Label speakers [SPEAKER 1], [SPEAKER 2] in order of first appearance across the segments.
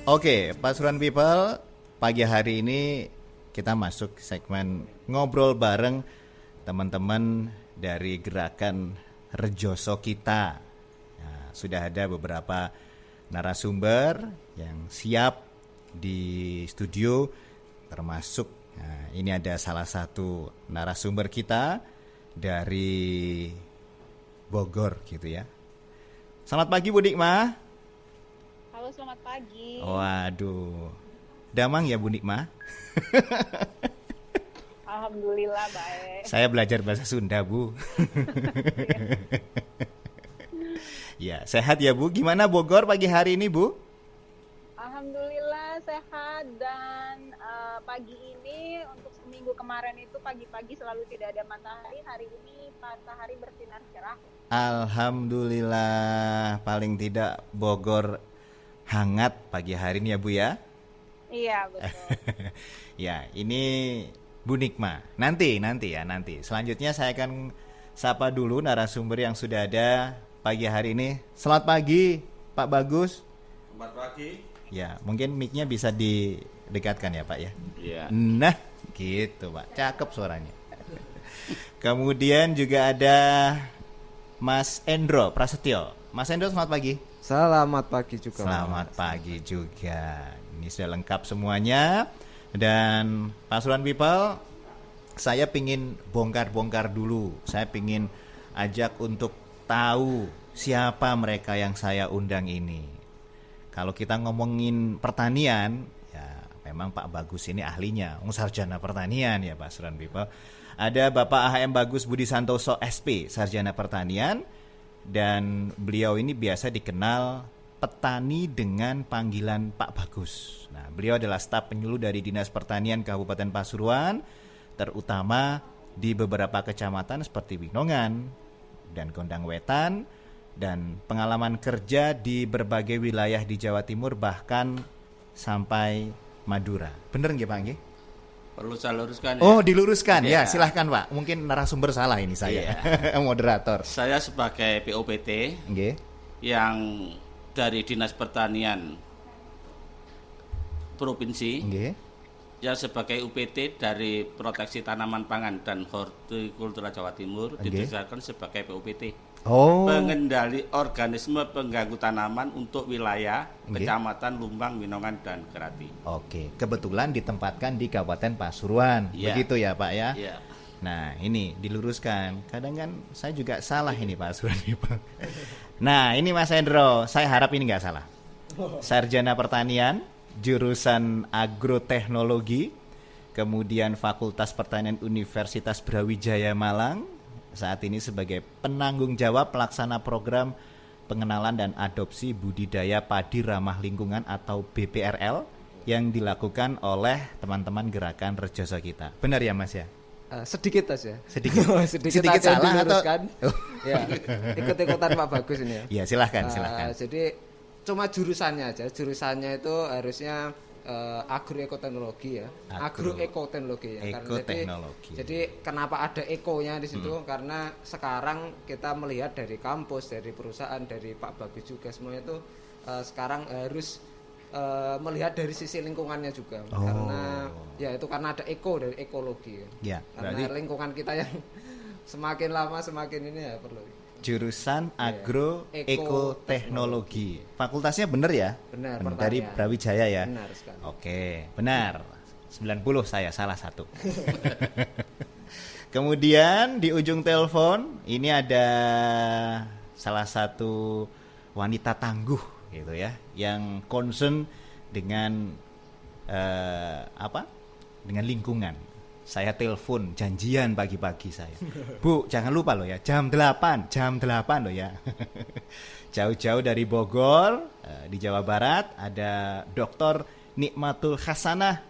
[SPEAKER 1] Oke, Pasuruan People, pagi hari ini kita masuk segmen ngobrol bareng teman-teman dari gerakan Rejoso Kita. Nah, sudah ada beberapa narasumber yang siap di studio, termasuk ini ada salah satu narasumber kita dari Bogor gitu ya. Selamat pagi Bu Nikma.
[SPEAKER 2] Halo, selamat pagi.
[SPEAKER 1] Waduh, damang ya Bu Nikma?
[SPEAKER 2] Alhamdulillah baik.
[SPEAKER 1] Saya belajar bahasa Sunda Bu. Ya, sehat ya Bu. Gimana Bogor pagi hari ini Bu?
[SPEAKER 2] Alhamdulillah sehat dan pagi ini untuk seminggu kemarin itu pagi-pagi selalu tidak ada matahari. Hari ini matahari bersinar cerah.
[SPEAKER 1] Alhamdulillah, paling tidak Bogor hangat pagi hari ini ya Bu ya.
[SPEAKER 2] Iya betul.
[SPEAKER 1] Ya, ini Bu Nikma. Nanti. Selanjutnya saya akan sapa dulu narasumber yang sudah ada pagi hari ini. Selamat pagi Pak Bagus.
[SPEAKER 3] Selamat pagi.
[SPEAKER 1] Ya, mungkin mic-nya bisa didekatkan ya Pak ya.
[SPEAKER 3] Iya.
[SPEAKER 1] Nah, gitu Pak. Cakep suaranya. Kemudian juga ada Mas Endro Prasetyo. Mas Endro, selamat pagi.
[SPEAKER 4] Selamat pagi juga.
[SPEAKER 1] Selamat pagi juga. Ini sudah lengkap semuanya. Dan Pasuruan People, saya pingin bongkar-bongkar dulu. Saya pingin ajak untuk tahu siapa mereka yang saya undang ini. Kalau kita ngomongin pertanian, ya memang Pak Bagus ini ahlinya, sarjana pertanian ya Pasuruan People. Ada Bapak HM Bagus Budi Santoso SP, sarjana pertanian. Dan beliau ini biasa dikenal petani dengan panggilan Pak Bagus. Nah, beliau adalah staf penyuluh dari Dinas Pertanian Kabupaten Pasuruan, terutama di beberapa kecamatan seperti Winongan dan Gondang Wetan, dan pengalaman kerja di berbagai wilayah di Jawa Timur bahkan sampai Madura. Bener nggih Pak nggih?
[SPEAKER 3] Perlu saya luruskan ya?
[SPEAKER 1] Oh, diluruskan. Ya,
[SPEAKER 3] Ya.
[SPEAKER 1] silahkan Pak. Mungkin narasumber salah ini saya. Moderator.
[SPEAKER 3] Saya sebagai POPT
[SPEAKER 1] Nggih.
[SPEAKER 3] yang dari Dinas Pertanian Provinsi,
[SPEAKER 1] Nggih.
[SPEAKER 3] yang sebagai UPT dari Proteksi Tanaman Pangan dan Hortikultura Jawa Timur,
[SPEAKER 1] Oke.
[SPEAKER 3] ditugaskan sebagai POPT.
[SPEAKER 1] Oh.
[SPEAKER 3] Pengendali organisme pengganggu tanaman untuk wilayah
[SPEAKER 1] Oke.
[SPEAKER 3] Kecamatan Lumbang, Winongan, dan Kerati.
[SPEAKER 1] Oke, kebetulan ditempatkan di Kabupaten Pasuruan.
[SPEAKER 3] Iya.
[SPEAKER 1] Begitu ya, Pak ya?
[SPEAKER 3] Ya.
[SPEAKER 1] Nah, ini diluruskan. Kadang kan saya juga salah ini Pak Pasuruan nih, Pak. Nah, ini Mas Hendro, saya harap ini nggak salah. Sarjana Pertanian, jurusan Agroteknologi, kemudian Fakultas Pertanian Universitas Brawijaya Malang. Saat ini sebagai penanggung jawab pelaksana program pengenalan dan adopsi budidaya padi ramah lingkungan atau BPRL yang dilakukan oleh teman-teman gerakan Rejoso Kita. Benar ya Mas ya?
[SPEAKER 4] Sedikit aja.
[SPEAKER 1] Sedikit
[SPEAKER 4] sedikit aja
[SPEAKER 1] salah atau
[SPEAKER 4] diluruskan. Ya, ikut-ikutan Pak Bagus ini ya.
[SPEAKER 1] ya silahkan.
[SPEAKER 4] Jadi cuma jurusannya aja. Jurusannya itu harusnya agroekoteknologi ya. Agroekoteknologi ya.
[SPEAKER 1] Ekoteknologi.
[SPEAKER 4] Jadi kenapa ada ekonya di situ? Karena sekarang kita melihat dari kampus, dari perusahaan, dari Pak Bagus juga semuanya itu sekarang harus melihat dari sisi lingkungannya juga. Karena ya itu karena ada eko dari ekologi.
[SPEAKER 1] Ya,
[SPEAKER 4] Karena
[SPEAKER 1] berarti
[SPEAKER 4] lingkungan kita yang semakin lama semakin ini ya perlu.
[SPEAKER 1] jurusan agroekoteknologi. Fakultasnya benar ya?
[SPEAKER 4] Benar,
[SPEAKER 1] Dari
[SPEAKER 4] pertanian.
[SPEAKER 1] Brawijaya ya?
[SPEAKER 4] Benar sekali.
[SPEAKER 1] Oke, benar. 90 saya salah satu. Kemudian di ujung telepon ini ada salah satu wanita tangguh gitu ya, yang concern dengan dengan lingkungan. Saya telepon janjian pagi-pagi saya. Bu, jangan lupa loh ya, jam 8 loh ya. Jauh-jauh dari Bogor, di Jawa Barat ada Dr. Nikmatul Hasanah.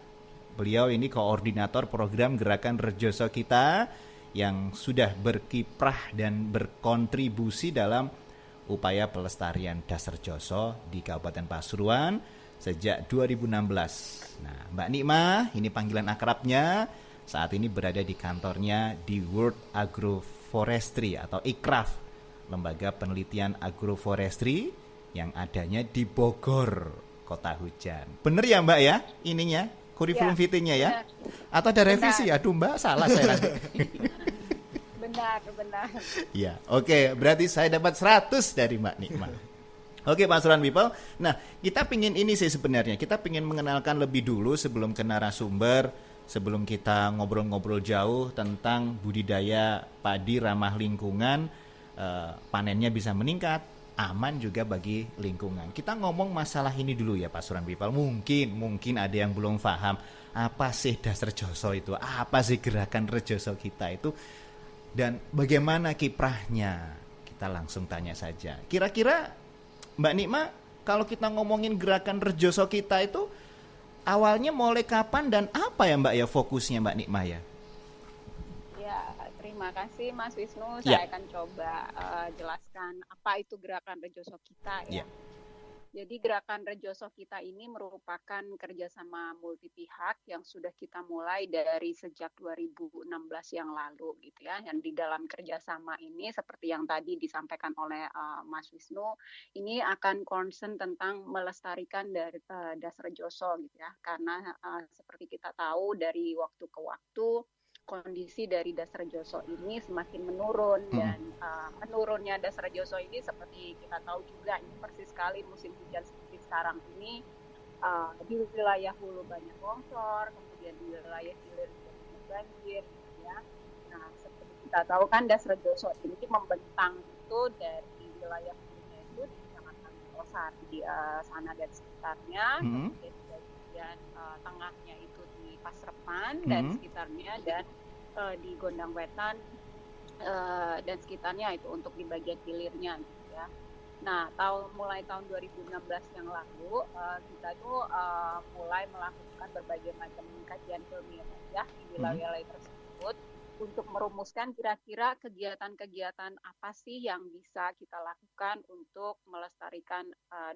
[SPEAKER 1] Beliau ini koordinator program gerakan Rejoso Kita yang sudah berkiprah dan berkontribusi dalam upaya pelestarian dasar Rejoso di Kabupaten Pasuruan sejak 2016. Nah, Mbak Nikmah, ini panggilan akrabnya, saat ini berada di kantornya di World Agroforestry atau ICRAF, lembaga penelitian agroforestry yang adanya di Bogor. kota hujan. Bener ya Mbak ya ininya kurikulum
[SPEAKER 2] Ya,
[SPEAKER 1] vitae-nya ya?
[SPEAKER 2] benar.
[SPEAKER 1] Atau ada revisi?
[SPEAKER 2] Benar.
[SPEAKER 1] Aduh Mbak salah saya nanti.
[SPEAKER 2] Benar.
[SPEAKER 1] Iya, oke. Berarti saya dapat 100 dari Mbak Nikma. Oke Pak Suran People. Nah, kita pingin ini sih sebenarnya. Kita pingin mengenalkan lebih dulu sebelum ke narasumber, sebelum kita ngobrol-ngobrol jauh tentang budidaya padi ramah lingkungan, panennya bisa meningkat, aman juga bagi lingkungan. Kita ngomong masalah ini dulu ya Pak Suran People. Mungkin ada yang belum paham apa sih Das Rejoso itu, apa sih gerakan Rejoso kita itu, dan bagaimana kiprahnya. Kita langsung tanya saja. Kira-kira Mbak Nikma, kalau kita ngomongin gerakan Rejoso kita itu awalnya mulai kapan dan apa ya Mbak ya fokusnya Mbak Nikma ya?
[SPEAKER 2] Ya, terima kasih Mas Wisnu.
[SPEAKER 1] Ya.
[SPEAKER 2] Saya akan coba jelaskan apa itu gerakan Rejoso kita ya.
[SPEAKER 1] Ya.
[SPEAKER 2] Jadi gerakan Rejoso kita ini merupakan kerjasama multi pihak yang sudah kita mulai dari sejak 2016 yang lalu gitu ya. Yang di dalam kerjasama ini seperti yang tadi disampaikan oleh Mas Wisnu, ini akan concern tentang melestarikan dari Das Rejoso gitu ya. Karena seperti kita tahu dari waktu ke waktu kondisi dari Das Rejoso ini semakin menurun dan menurunnya Das Rejoso ini seperti kita tahu juga ini persis sekali musim hujan seperti sekarang ini di wilayah hulu banyak longsor, kemudian di wilayah hilir banyak banjir gitu ya. Nah, seperti kita tahu kan Das Rejoso ini membentang itu dari wilayah hulunya itu di Kecamatan Losar di sana dan sekitarnya, kemudian di bagian tengahnya itu di Pasrepan dan sekitarnya, dan di Gondang Wetan dan sekitarnya itu untuk di bagian hilirnya gitu ya. Nah, mulai tahun 2016 yang lalu kita tuh mulai melakukan berbagai macam kajian ilmiah ya di wilayah tersebut untuk merumuskan kira-kira kegiatan-kegiatan apa sih yang bisa kita lakukan untuk melestarikan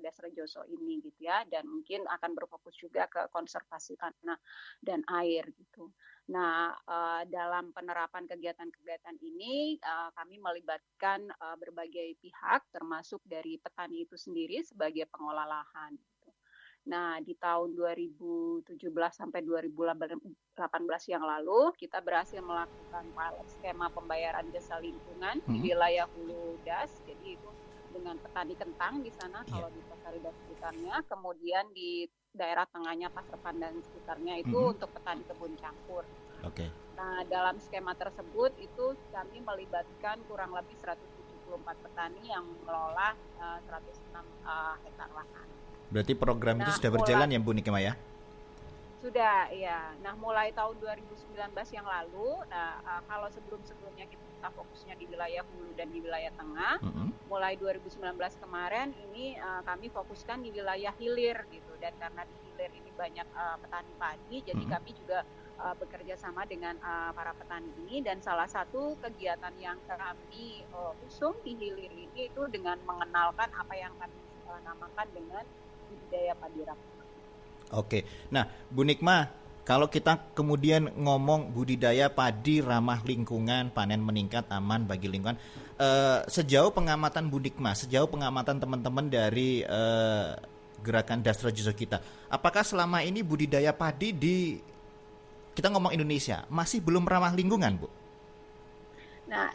[SPEAKER 2] Das Rejoso ini gitu ya, dan mungkin akan berfokus juga ke konservasi tanah dan air gitu. Nah, dalam penerapan kegiatan-kegiatan ini kami melibatkan berbagai pihak termasuk dari petani itu sendiri sebagai pengolah lahan. Nah, di tahun 2017 sampai 2018 yang lalu, kita berhasil melakukan pilot skema pembayaran jasa lingkungan di wilayah Hulu Das. Jadi itu dengan petani kentang di sana, kalau di Pasar dan sekitarnya. Kemudian di daerah tengahnya Pasrepan dan sekitarnya itu untuk petani kebun campur.
[SPEAKER 1] Oke.
[SPEAKER 2] Nah, dalam skema tersebut itu kami melibatkan kurang lebih 174 petani yang mengelola 106 hektar lahan.
[SPEAKER 1] Berarti program itu sudah berjalan ya Bu Nikma ya?
[SPEAKER 2] Sudah, ya. Nah, mulai tahun 2019 yang lalu, kalau sebelum-sebelumnya kita fokusnya di wilayah hulu dan di wilayah tengah, mulai 2019 kemarin ini kami fokuskan di wilayah hilir gitu. Dan karena di hilir ini banyak petani padi, jadi kami juga bekerja sama dengan para petani ini, dan salah satu kegiatan yang kami usung di hilir ini itu dengan mengenalkan apa yang kami namakan dengan budidaya padi ramah.
[SPEAKER 1] Oke, nah Bu Nikma, kalau kita kemudian ngomong budidaya padi ramah lingkungan, panen meningkat, aman bagi lingkungan, sejauh pengamatan Bu Nikma, sejauh pengamatan teman-teman dari gerakan Das Rejoso kita, apakah selama ini budidaya padi di, kita ngomong Indonesia, masih belum ramah lingkungan Bu?
[SPEAKER 2] Nah,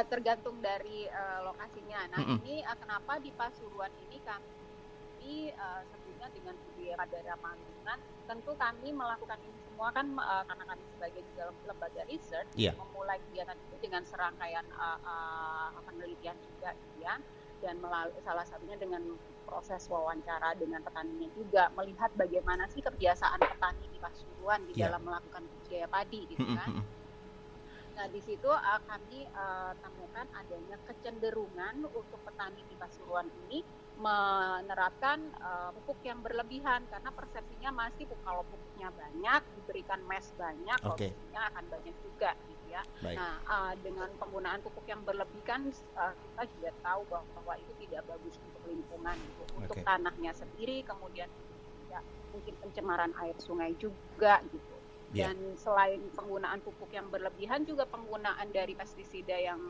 [SPEAKER 2] tergantung dari lokasinya. Nah, ini kenapa di Pasuruan ini kami sebetulnya dengan budidaya padi ramah lingkungan, tentu kami melakukan ini semua kan karena kami sebagai dalam lembaga riset memulai kegiatan itu dengan serangkaian penelitian juga ya, dan melalui salah satunya dengan proses wawancara dengan petaninya juga, melihat bagaimana sih kebiasaan petani di Pasuruan di dalam melakukan budidaya padi gitu kan. Nah, di situ kami temukan adanya kecenderungan untuk petani di Pasuruan ini menerapkan pupuk yang berlebihan, karena persepsinya masih kalau pupuknya banyak, diberikan mes banyak, produksinya akan banyak juga gitu ya. Baik. Nah, dengan penggunaan pupuk yang berlebihan kita juga tahu bahwa itu tidak bagus untuk lingkungan gitu. Untuk tanahnya sendiri, kemudian ya, mungkin pencemaran air sungai juga gitu. Dan selain penggunaan pupuk yang berlebihan, juga penggunaan dari pestisida yang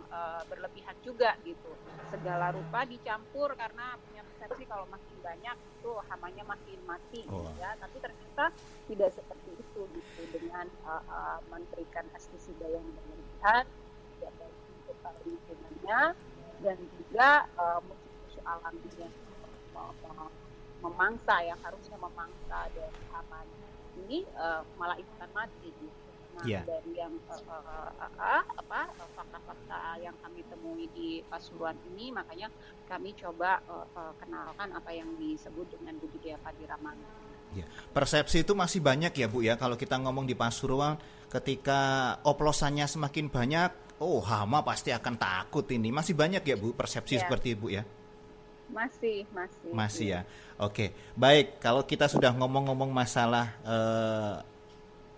[SPEAKER 2] berlebihan juga gitu. Segala rupa dicampur karena punya persepsi kalau makin banyak itu hamanya makin mati gitu ya. Tapi ternyata tidak seperti itu gitu. Dengan memberikan pestisida yang berlebihan, tidak baik untuk lingkungannya, dan juga musuh-musuh alami yang memangsa, yang harusnya memangsa dari hama ini malah ikutan mati gitu. Nah, dari yang fakta-fakta yang kami temui di Pasuruan ini, makanya kami coba kenalkan apa yang disebut dengan budidaya padi ramah lingkungan.
[SPEAKER 1] Ya. Persepsi itu masih banyak ya Bu ya, kalau kita ngomong di Pasuruan, ketika oplosannya semakin banyak, hama pasti akan takut ini. Masih banyak ya Bu persepsi seperti Bu ya? Masih ya. Oke, baik. Kalau kita sudah ngomong-ngomong masalah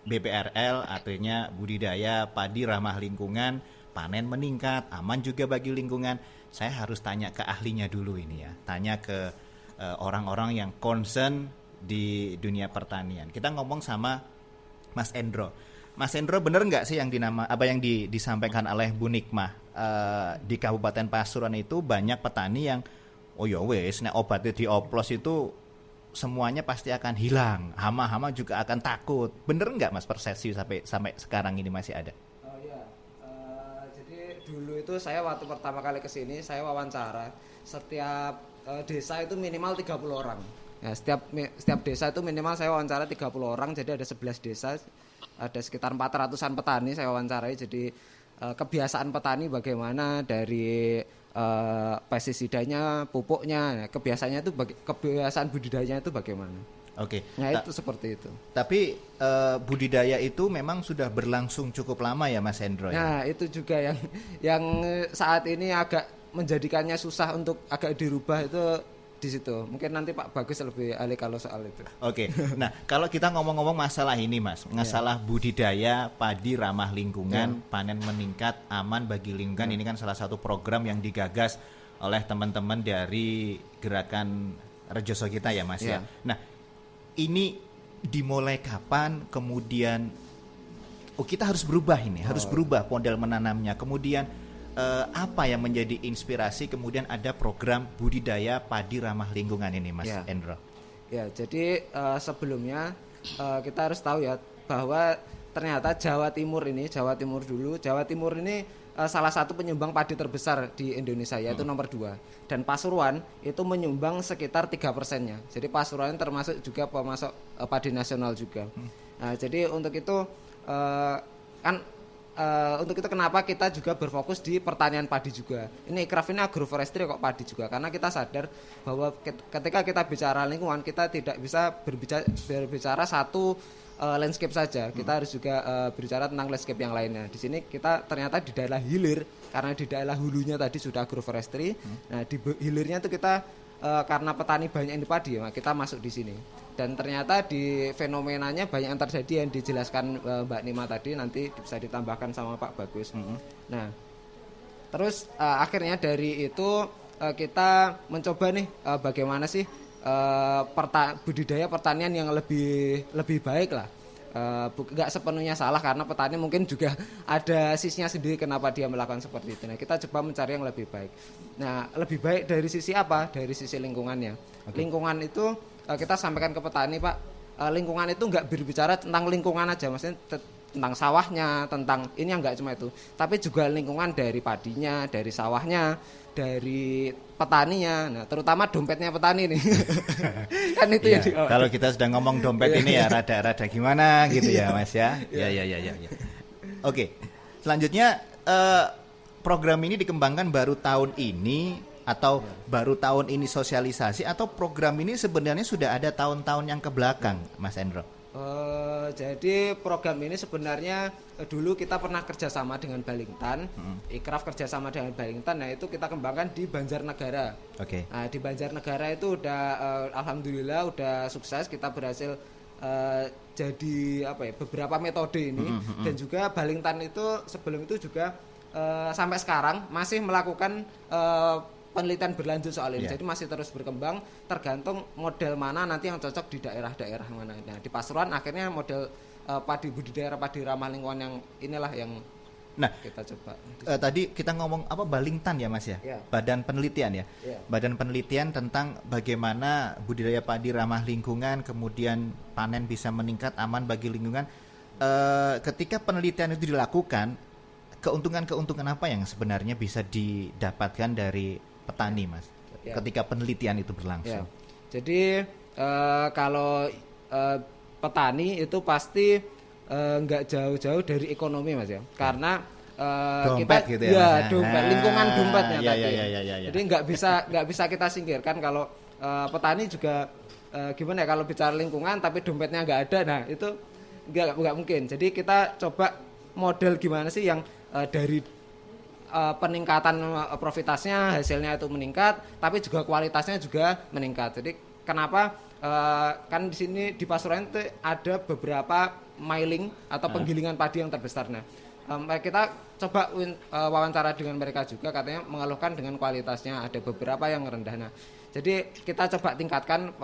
[SPEAKER 1] BPRL, artinya budidaya padi ramah lingkungan, panen meningkat, aman juga bagi lingkungan. Saya harus tanya ke ahlinya dulu ini ya. Tanya ke orang-orang yang concern di dunia pertanian. Kita ngomong sama Mas Endro. Mas Endro, benar nggak sih yang disampaikan oleh Bu Nikmah, di Kabupaten Pasuruan itu banyak petani yang nek obatnya dioplos itu semuanya pasti akan hilang, hama-hama juga akan takut. Bener nggak Mas persepsi sampai sekarang ini masih ada?
[SPEAKER 4] Jadi dulu itu saya waktu pertama kali kesini, saya wawancara setiap desa itu minimal 30 orang. Ya, setiap desa itu minimal saya wawancara 30 orang, jadi ada 11 desa, ada sekitar 400-an petani saya wawancarai. Jadi kebiasaan petani bagaimana, dari pestisidanya, pupuknya, kebiasaan budidayanya itu bagaimana.
[SPEAKER 1] Oke.
[SPEAKER 4] Nah, itu seperti itu.
[SPEAKER 1] Tapi budidaya itu memang sudah berlangsung cukup lama ya Mas Endro ya?
[SPEAKER 4] Nah, itu juga yang saat ini agak menjadikannya susah untuk agak dirubah itu di situ. Mungkin nanti Pak Bagus lebih ahli kalau soal itu.
[SPEAKER 1] Oke. Nah, kalau kita ngomong-ngomong masalah ini Mas, masalah budidaya padi ramah lingkungan, panen meningkat, aman bagi lingkungan, ini kan salah satu program yang digagas oleh teman-teman dari gerakan Rejoso kita ya Mas ya. Nah, ini dimulai kapan? Kemudian kita harus berubah ini, harus berubah model menanamnya. Kemudian apa yang menjadi inspirasi kemudian ada program budidaya padi ramah lingkungan ini Mas Endro?
[SPEAKER 4] Ya, jadi sebelumnya kita harus tahu ya bahwa ternyata Jawa Timur ini salah satu penyumbang padi terbesar di Indonesia, yaitu nomor 2. Dan Pasuruan itu menyumbang sekitar 3%-nya. Jadi Pasuruan termasuk juga pemasok padi nasional juga. Nah, jadi untuk itu untuk itu kenapa kita juga berfokus di pertanian padi juga. Ini ikraf ini agroforestry kok padi juga, karena kita sadar bahwa ketika kita bicara lingkungan, kita tidak bisa berbicara satu landscape saja. Kita harus juga berbicara tentang landscape yang lainnya. Di sini kita ternyata di daerah hilir, karena di daerah hulunya tadi sudah agroforestry. Nah, di hilirnya itu kita karena petani banyak yang di padi, kita masuk di sini. Dan ternyata di fenomenanya banyak yang terjadi yang dijelaskan Mbak Nima tadi, nanti bisa ditambahkan sama Pak Bagus. Nah, terus akhirnya dari itu kita mencoba nih bagaimana sih budidaya pertanian yang lebih baik lah. Nggak sepenuhnya salah, karena petani mungkin juga ada sisinya sendiri kenapa dia melakukan seperti itu. Nah, kita coba mencari yang lebih baik. Nah, lebih baik dari sisi apa? Dari sisi lingkungannya. Lingkungan itu kita sampaikan ke petani, Pak, lingkungan itu nggak berbicara tentang lingkungan aja, maksudnya tentang sawahnya, tentang ini yang nggak cuma itu, tapi juga lingkungan dari padinya, dari sawahnya, dari petaninya, nah terutama dompetnya petani nih. Kan itu ya.
[SPEAKER 1] Kalau kita sedang ngomong dompet ini ya rada gimana gitu ya Mas ya. Ya. Oke, selanjutnya program ini dikembangkan baru tahun ini atau baru tahun ini sosialisasi, atau program ini sebenarnya sudah ada tahun-tahun yang kebelakang Mas Endro?
[SPEAKER 4] Jadi program ini sebenarnya dulu kita pernah kerjasama dengan Balingtan, ikraf kerjasama dengan Balingtan. Nah, itu kita kembangkan di Banjarnegara. Nah, di Banjarnegara itu udah alhamdulillah udah sukses, kita berhasil jadi beberapa metode ini. Dan juga Balingtan itu sebelum itu juga sampai sekarang masih melakukan penelitian berlanjut soal ini.
[SPEAKER 1] Yeah.
[SPEAKER 4] Jadi masih terus berkembang, tergantung model mana nanti yang cocok di daerah-daerah mana. Nah, di Pasuruan akhirnya model padi budidaya padi ramah lingkungan yang inilah yang
[SPEAKER 1] Nah,
[SPEAKER 4] kita coba.
[SPEAKER 1] tadi kita ngomong apa Balintan ya Mas ya?
[SPEAKER 4] Ya.
[SPEAKER 1] Badan penelitian ya?
[SPEAKER 4] Ya.
[SPEAKER 1] Badan penelitian tentang bagaimana budidaya padi ramah lingkungan, kemudian panen bisa meningkat, aman bagi lingkungan. Ketika penelitian itu dilakukan, keuntungan-keuntungan apa yang sebenarnya bisa didapatkan dari petani Mas?
[SPEAKER 4] Ya.
[SPEAKER 1] Ketika penelitian itu
[SPEAKER 4] Ya.
[SPEAKER 1] berlangsung.
[SPEAKER 4] Jadi kalau petani itu pasti nggak jauh-jauh dari ekonomi Mas ya, karena
[SPEAKER 1] Dompet
[SPEAKER 4] kita
[SPEAKER 1] gitu ya, Mas ya?
[SPEAKER 4] dompet, lingkungan dompetnya
[SPEAKER 1] Iya,
[SPEAKER 4] tadi.
[SPEAKER 1] iya.
[SPEAKER 4] Jadi nggak bisa kita singkirkan kalau petani juga gimana ya, kalau bicara lingkungan tapi dompetnya nggak ada, nah itu nggak mungkin. Jadi kita coba model gimana sih yang dari peningkatan profitasnya, hasilnya itu meningkat, tapi juga kualitasnya juga meningkat. Jadi kenapa kan di sini di Pasuruan itu ada beberapa miling atau penggilingan padi yang terbesar. Nah, kita coba wawancara dengan mereka juga, katanya mengeluhkan dengan kualitasnya ada beberapa yang rendah. Nah, jadi kita coba tingkatkan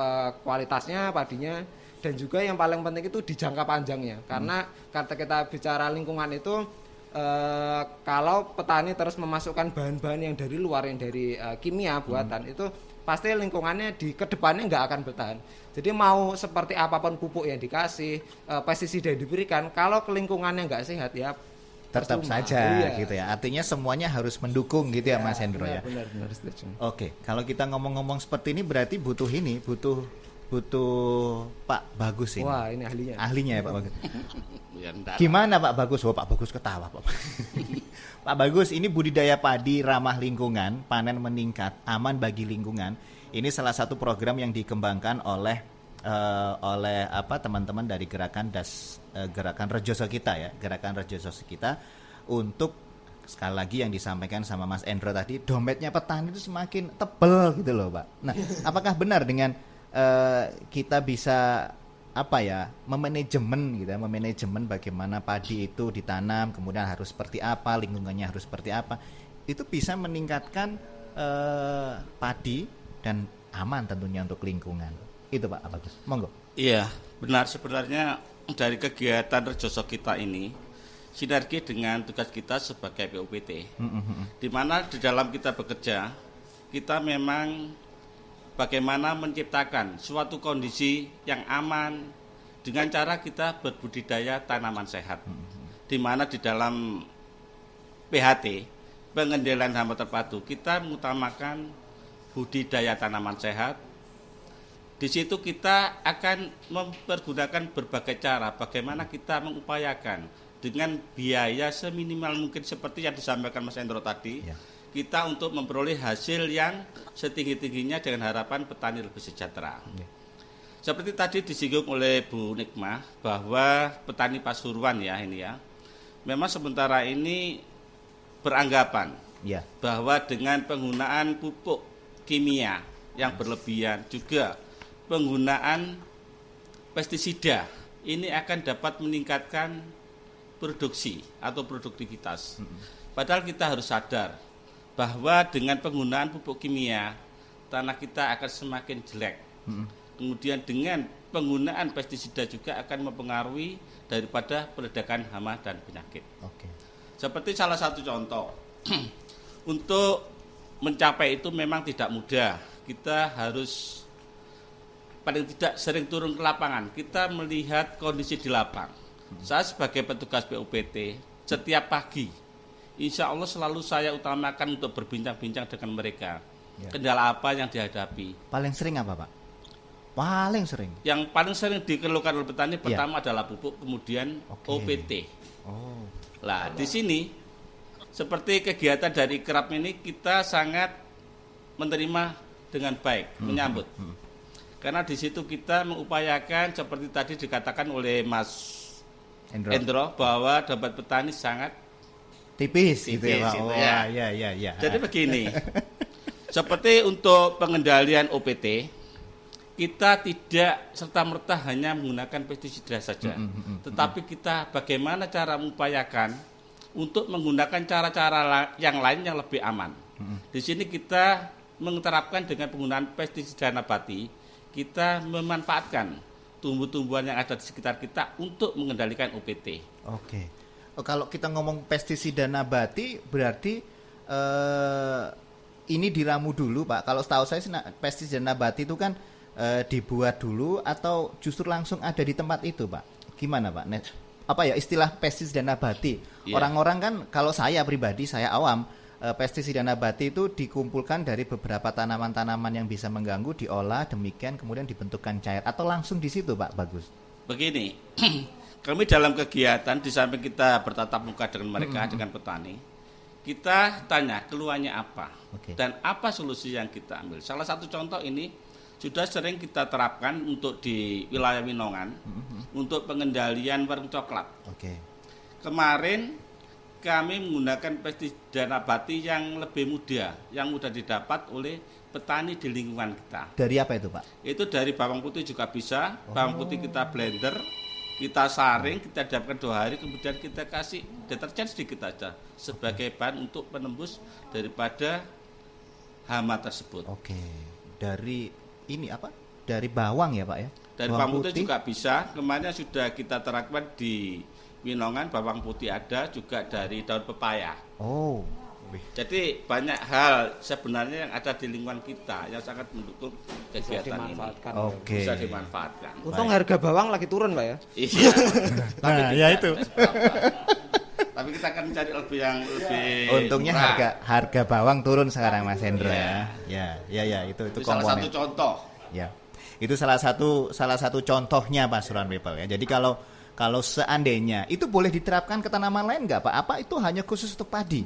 [SPEAKER 4] kualitasnya padinya, dan juga yang paling penting itu di jangka panjangnya. Karena kata kita bicara lingkungan itu kalau petani terus memasukkan bahan-bahan yang dari luar, yang dari kimia buatan, itu pasti lingkungannya di kedepannya nggak akan bertahan. Jadi mau seperti apapun pupuk yang dikasih, pestisida yang diberikan, kalau ke lingkungannya nggak sehat ya
[SPEAKER 1] Tetap
[SPEAKER 4] percuma.
[SPEAKER 1] saja
[SPEAKER 4] Iya.
[SPEAKER 1] gitu ya. Artinya semuanya harus mendukung gitu ya Mas Hendro ya.
[SPEAKER 4] Benar setuju.
[SPEAKER 1] Oke, kalau kita ngomong-ngomong seperti ini berarti butuh Pak Bagus ini.
[SPEAKER 4] Wah, ini ahlinya.
[SPEAKER 1] Ahlinya ya Pak Bagus.
[SPEAKER 3] Ya, entar.
[SPEAKER 1] Gimana Pak Bagus? Pak Bagus ketawa Pak. Pak Bagus, ini budidaya padi ramah lingkungan, panen meningkat, aman bagi lingkungan. Ini salah satu program yang dikembangkan oleh teman-teman dari gerakan Rejoso Kita ya, gerakan Rejoso Kita, untuk sekali lagi yang disampaikan sama Mas Endro tadi, dompetnya petani itu semakin tebal gitu loh Pak. Nah, apakah benar dengan kita bisa memanajemen bagaimana padi itu ditanam, kemudian harus seperti apa, lingkungannya harus seperti apa, itu bisa meningkatkan padi dan aman tentunya untuk lingkungan. Itu Pak Bagus, monggo.
[SPEAKER 3] Iya, benar, sebenarnya dari kegiatan Rejoso Kita ini sinergi dengan tugas kita sebagai PUPT, di mana di dalam kita bekerja, kita memang bagaimana menciptakan suatu kondisi yang aman dengan cara kita berbudidaya tanaman sehat, di mana di dalam PHT, pengendalian hama terpadu, kita mengutamakan budidaya tanaman sehat. Di situ kita akan mempergunakan berbagai cara bagaimana kita mengupayakan dengan biaya seminimal mungkin seperti yang disampaikan Mas Endro tadi,
[SPEAKER 1] Ya.
[SPEAKER 3] kita untuk memperoleh hasil yang setinggi-tingginya dengan harapan petani lebih sejahtera.
[SPEAKER 1] Ya.
[SPEAKER 3] Seperti tadi disinggung oleh Bu Nikmah bahwa petani Pasuruan ya ini ya, memang sementara ini beranggapan
[SPEAKER 1] Ya.
[SPEAKER 3] bahwa dengan penggunaan pupuk kimia yang berlebihan, juga penggunaan pestisida ini akan dapat meningkatkan produksi atau produktivitas. Padahal kita harus sadar bahwa dengan penggunaan pupuk kimia tanah kita akan semakin jelek. Kemudian dengan penggunaan pestisida juga akan mempengaruhi daripada peledakan hama dan penyakit.
[SPEAKER 1] Oke.
[SPEAKER 3] Seperti salah satu contoh, untuk mencapai itu memang tidak mudah. Kita harus paling tidak sering turun ke lapangan. Kita melihat kondisi di lapang. Saya sebagai petugas PUPT, setiap pagi, insya Allah selalu saya utamakan untuk berbincang-bincang dengan mereka.
[SPEAKER 1] Ya.
[SPEAKER 3] Kendala apa yang dihadapi.
[SPEAKER 1] Paling sering apa Pak? Paling sering.
[SPEAKER 3] Yang paling sering dikeluhkan oleh petani pertama adalah pupuk, kemudian
[SPEAKER 1] Oke.
[SPEAKER 3] OPT.
[SPEAKER 1] Oh.
[SPEAKER 3] Nah, di sini seperti kegiatan dari kerap ini kita sangat menerima dengan baik, menyambut. Karena di situ kita mengupayakan seperti tadi dikatakan oleh Mas Endro bahwa dompet petani sangat
[SPEAKER 1] Tipis gitu ya Pak.
[SPEAKER 3] gitu
[SPEAKER 1] Oh,
[SPEAKER 3] ya.
[SPEAKER 1] ya.
[SPEAKER 3] Jadi begini, seperti untuk pengendalian OPT, kita tidak serta-merta hanya menggunakan pestisida saja, tetapi kita bagaimana cara mengupayakan untuk menggunakan cara-cara yang lain yang lebih aman. Di sini kita menerapkan dengan penggunaan pestisida nabati, kita memanfaatkan tumbuh-tumbuhan yang ada di sekitar kita untuk mengendalikan UPT.
[SPEAKER 1] Oke. Kalau kita ngomong pestisida nabati berarti ini diramu dulu, Pak. Kalau setahu saya pestisida nabati itu kan dibuat dulu atau justru langsung ada di tempat itu, Pak? Gimana, Pak? Apa ya istilah pestisida nabati?
[SPEAKER 3] Yeah.
[SPEAKER 1] Orang-orang kan, kalau saya pribadi, saya awam, pestisida nabati itu dikumpulkan dari beberapa tanaman-tanaman yang bisa mengganggu, diolah demikian kemudian dibentukkan cair atau langsung di situ, Pak? Bagus.
[SPEAKER 3] Begini, kami dalam kegiatan di samping kita bertatap muka dengan mereka, dengan petani, kita tanya keluhannya apa, dan apa solusi yang kita ambil. Salah satu contoh ini sudah sering kita terapkan untuk di wilayah Winongan untuk pengendalian warung coklat. Kemarin kami menggunakan pestisida nabati yang lebih mudah, yang mudah didapat oleh petani di lingkungan kita.
[SPEAKER 1] Dari apa itu, Pak?
[SPEAKER 3] Itu dari bawang putih juga bisa. Bawang putih kita blender, kita saring, kita diamkan 2 hari, kemudian kita kasih deterjen sedikit aja sebagai bahan untuk penembus daripada hama tersebut.
[SPEAKER 1] Dari ini apa? Dari bawang ya, Pak ya?
[SPEAKER 3] Dari bawang putih juga bisa. Kemarin sudah kita terapkan di Winongan, bawang putih ada, juga dari daun pepaya. Jadi banyak hal sebenarnya yang ada di lingkungan kita yang sangat mendukung kegiatan ini. Bisa dimanfaatkan.
[SPEAKER 4] Untung harga bawang lagi turun, Pak ya.
[SPEAKER 3] Iya.
[SPEAKER 1] Nah, ya itu.
[SPEAKER 3] Tapi kita akan mencari yang lebih.
[SPEAKER 1] Untungnya harga bawang turun sekarang, Mas Hendro ya. Ya, itu komponen.
[SPEAKER 3] Salah satu contoh.
[SPEAKER 1] Ya. Itu salah satu contohnya, Pak Suran People ya. Jadi kalau seandainya itu boleh diterapkan ke tanaman lain nggak, Pak? Apa itu hanya khusus untuk padi?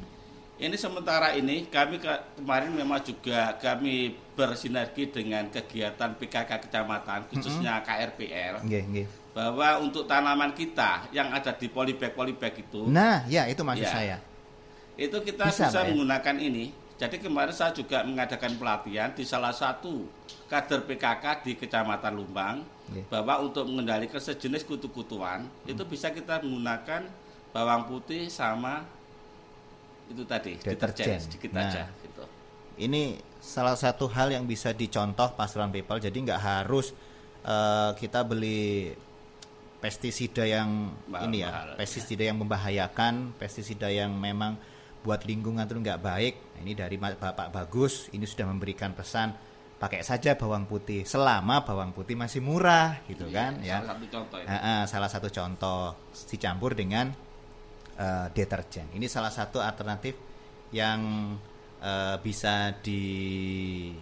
[SPEAKER 3] Ini sementara ini kami kemarin memang juga kami bersinergi dengan kegiatan PKK kecamatan khususnya KRPL. Bahwa untuk tanaman kita yang ada di polybag itu.
[SPEAKER 1] Nah, ya itu maksud saya.
[SPEAKER 3] Itu kita bisa menggunakan ini. Jadi kemarin saya juga mengadakan pelatihan di salah satu kader PKK di Kecamatan Lumbang bahwa untuk mengendalikan sejenis kutu-kutuan itu bisa kita menggunakan bawang putih sama itu tadi deterjen sedikit aja gitu. Ini
[SPEAKER 1] salah satu hal yang bisa dicontoh Pasuruan People. Jadi nggak harus kita beli pestisida yang pestisida yang membahayakan, pestisida yang memang buat lingkungan itu nggak baik. Ini dari Bapak Bagus, ini sudah memberikan pesan pakai saja bawang putih selama bawang putih masih murah gitu kan ya.
[SPEAKER 3] Salah satu contoh
[SPEAKER 1] salah satu contoh dicampur dengan deterjen. Ini salah satu alternatif yang bisa diberikan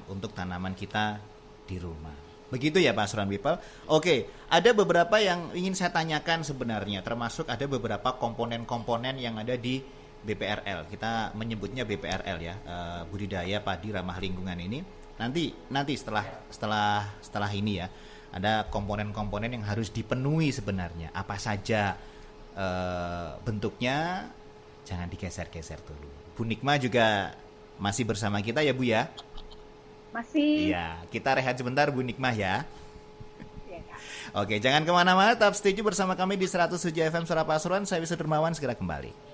[SPEAKER 1] untuk tanaman kita di rumah. Begitu ya Pak Suran People. Oke, ada beberapa yang ingin saya tanyakan sebenarnya, termasuk ada beberapa komponen-komponen yang ada di BPRL. Kita menyebutnya BPRL ya, budidaya padi ramah lingkungan ini. Nanti setelah ini ya, ada komponen-komponen yang harus dipenuhi sebenarnya. Apa saja bentuknya? Jangan digeser-geser dulu. Bu Nikma juga masih bersama kita ya Bu ya?
[SPEAKER 2] Masih.
[SPEAKER 1] Iya, kita rehat sebentar Bu Nikmah ya. Oke, jangan kemana-mana, tetap stay tune bersama kami di 107 FM Suara Pasuruan. Saya Wisnu Dermawan, segera kembali.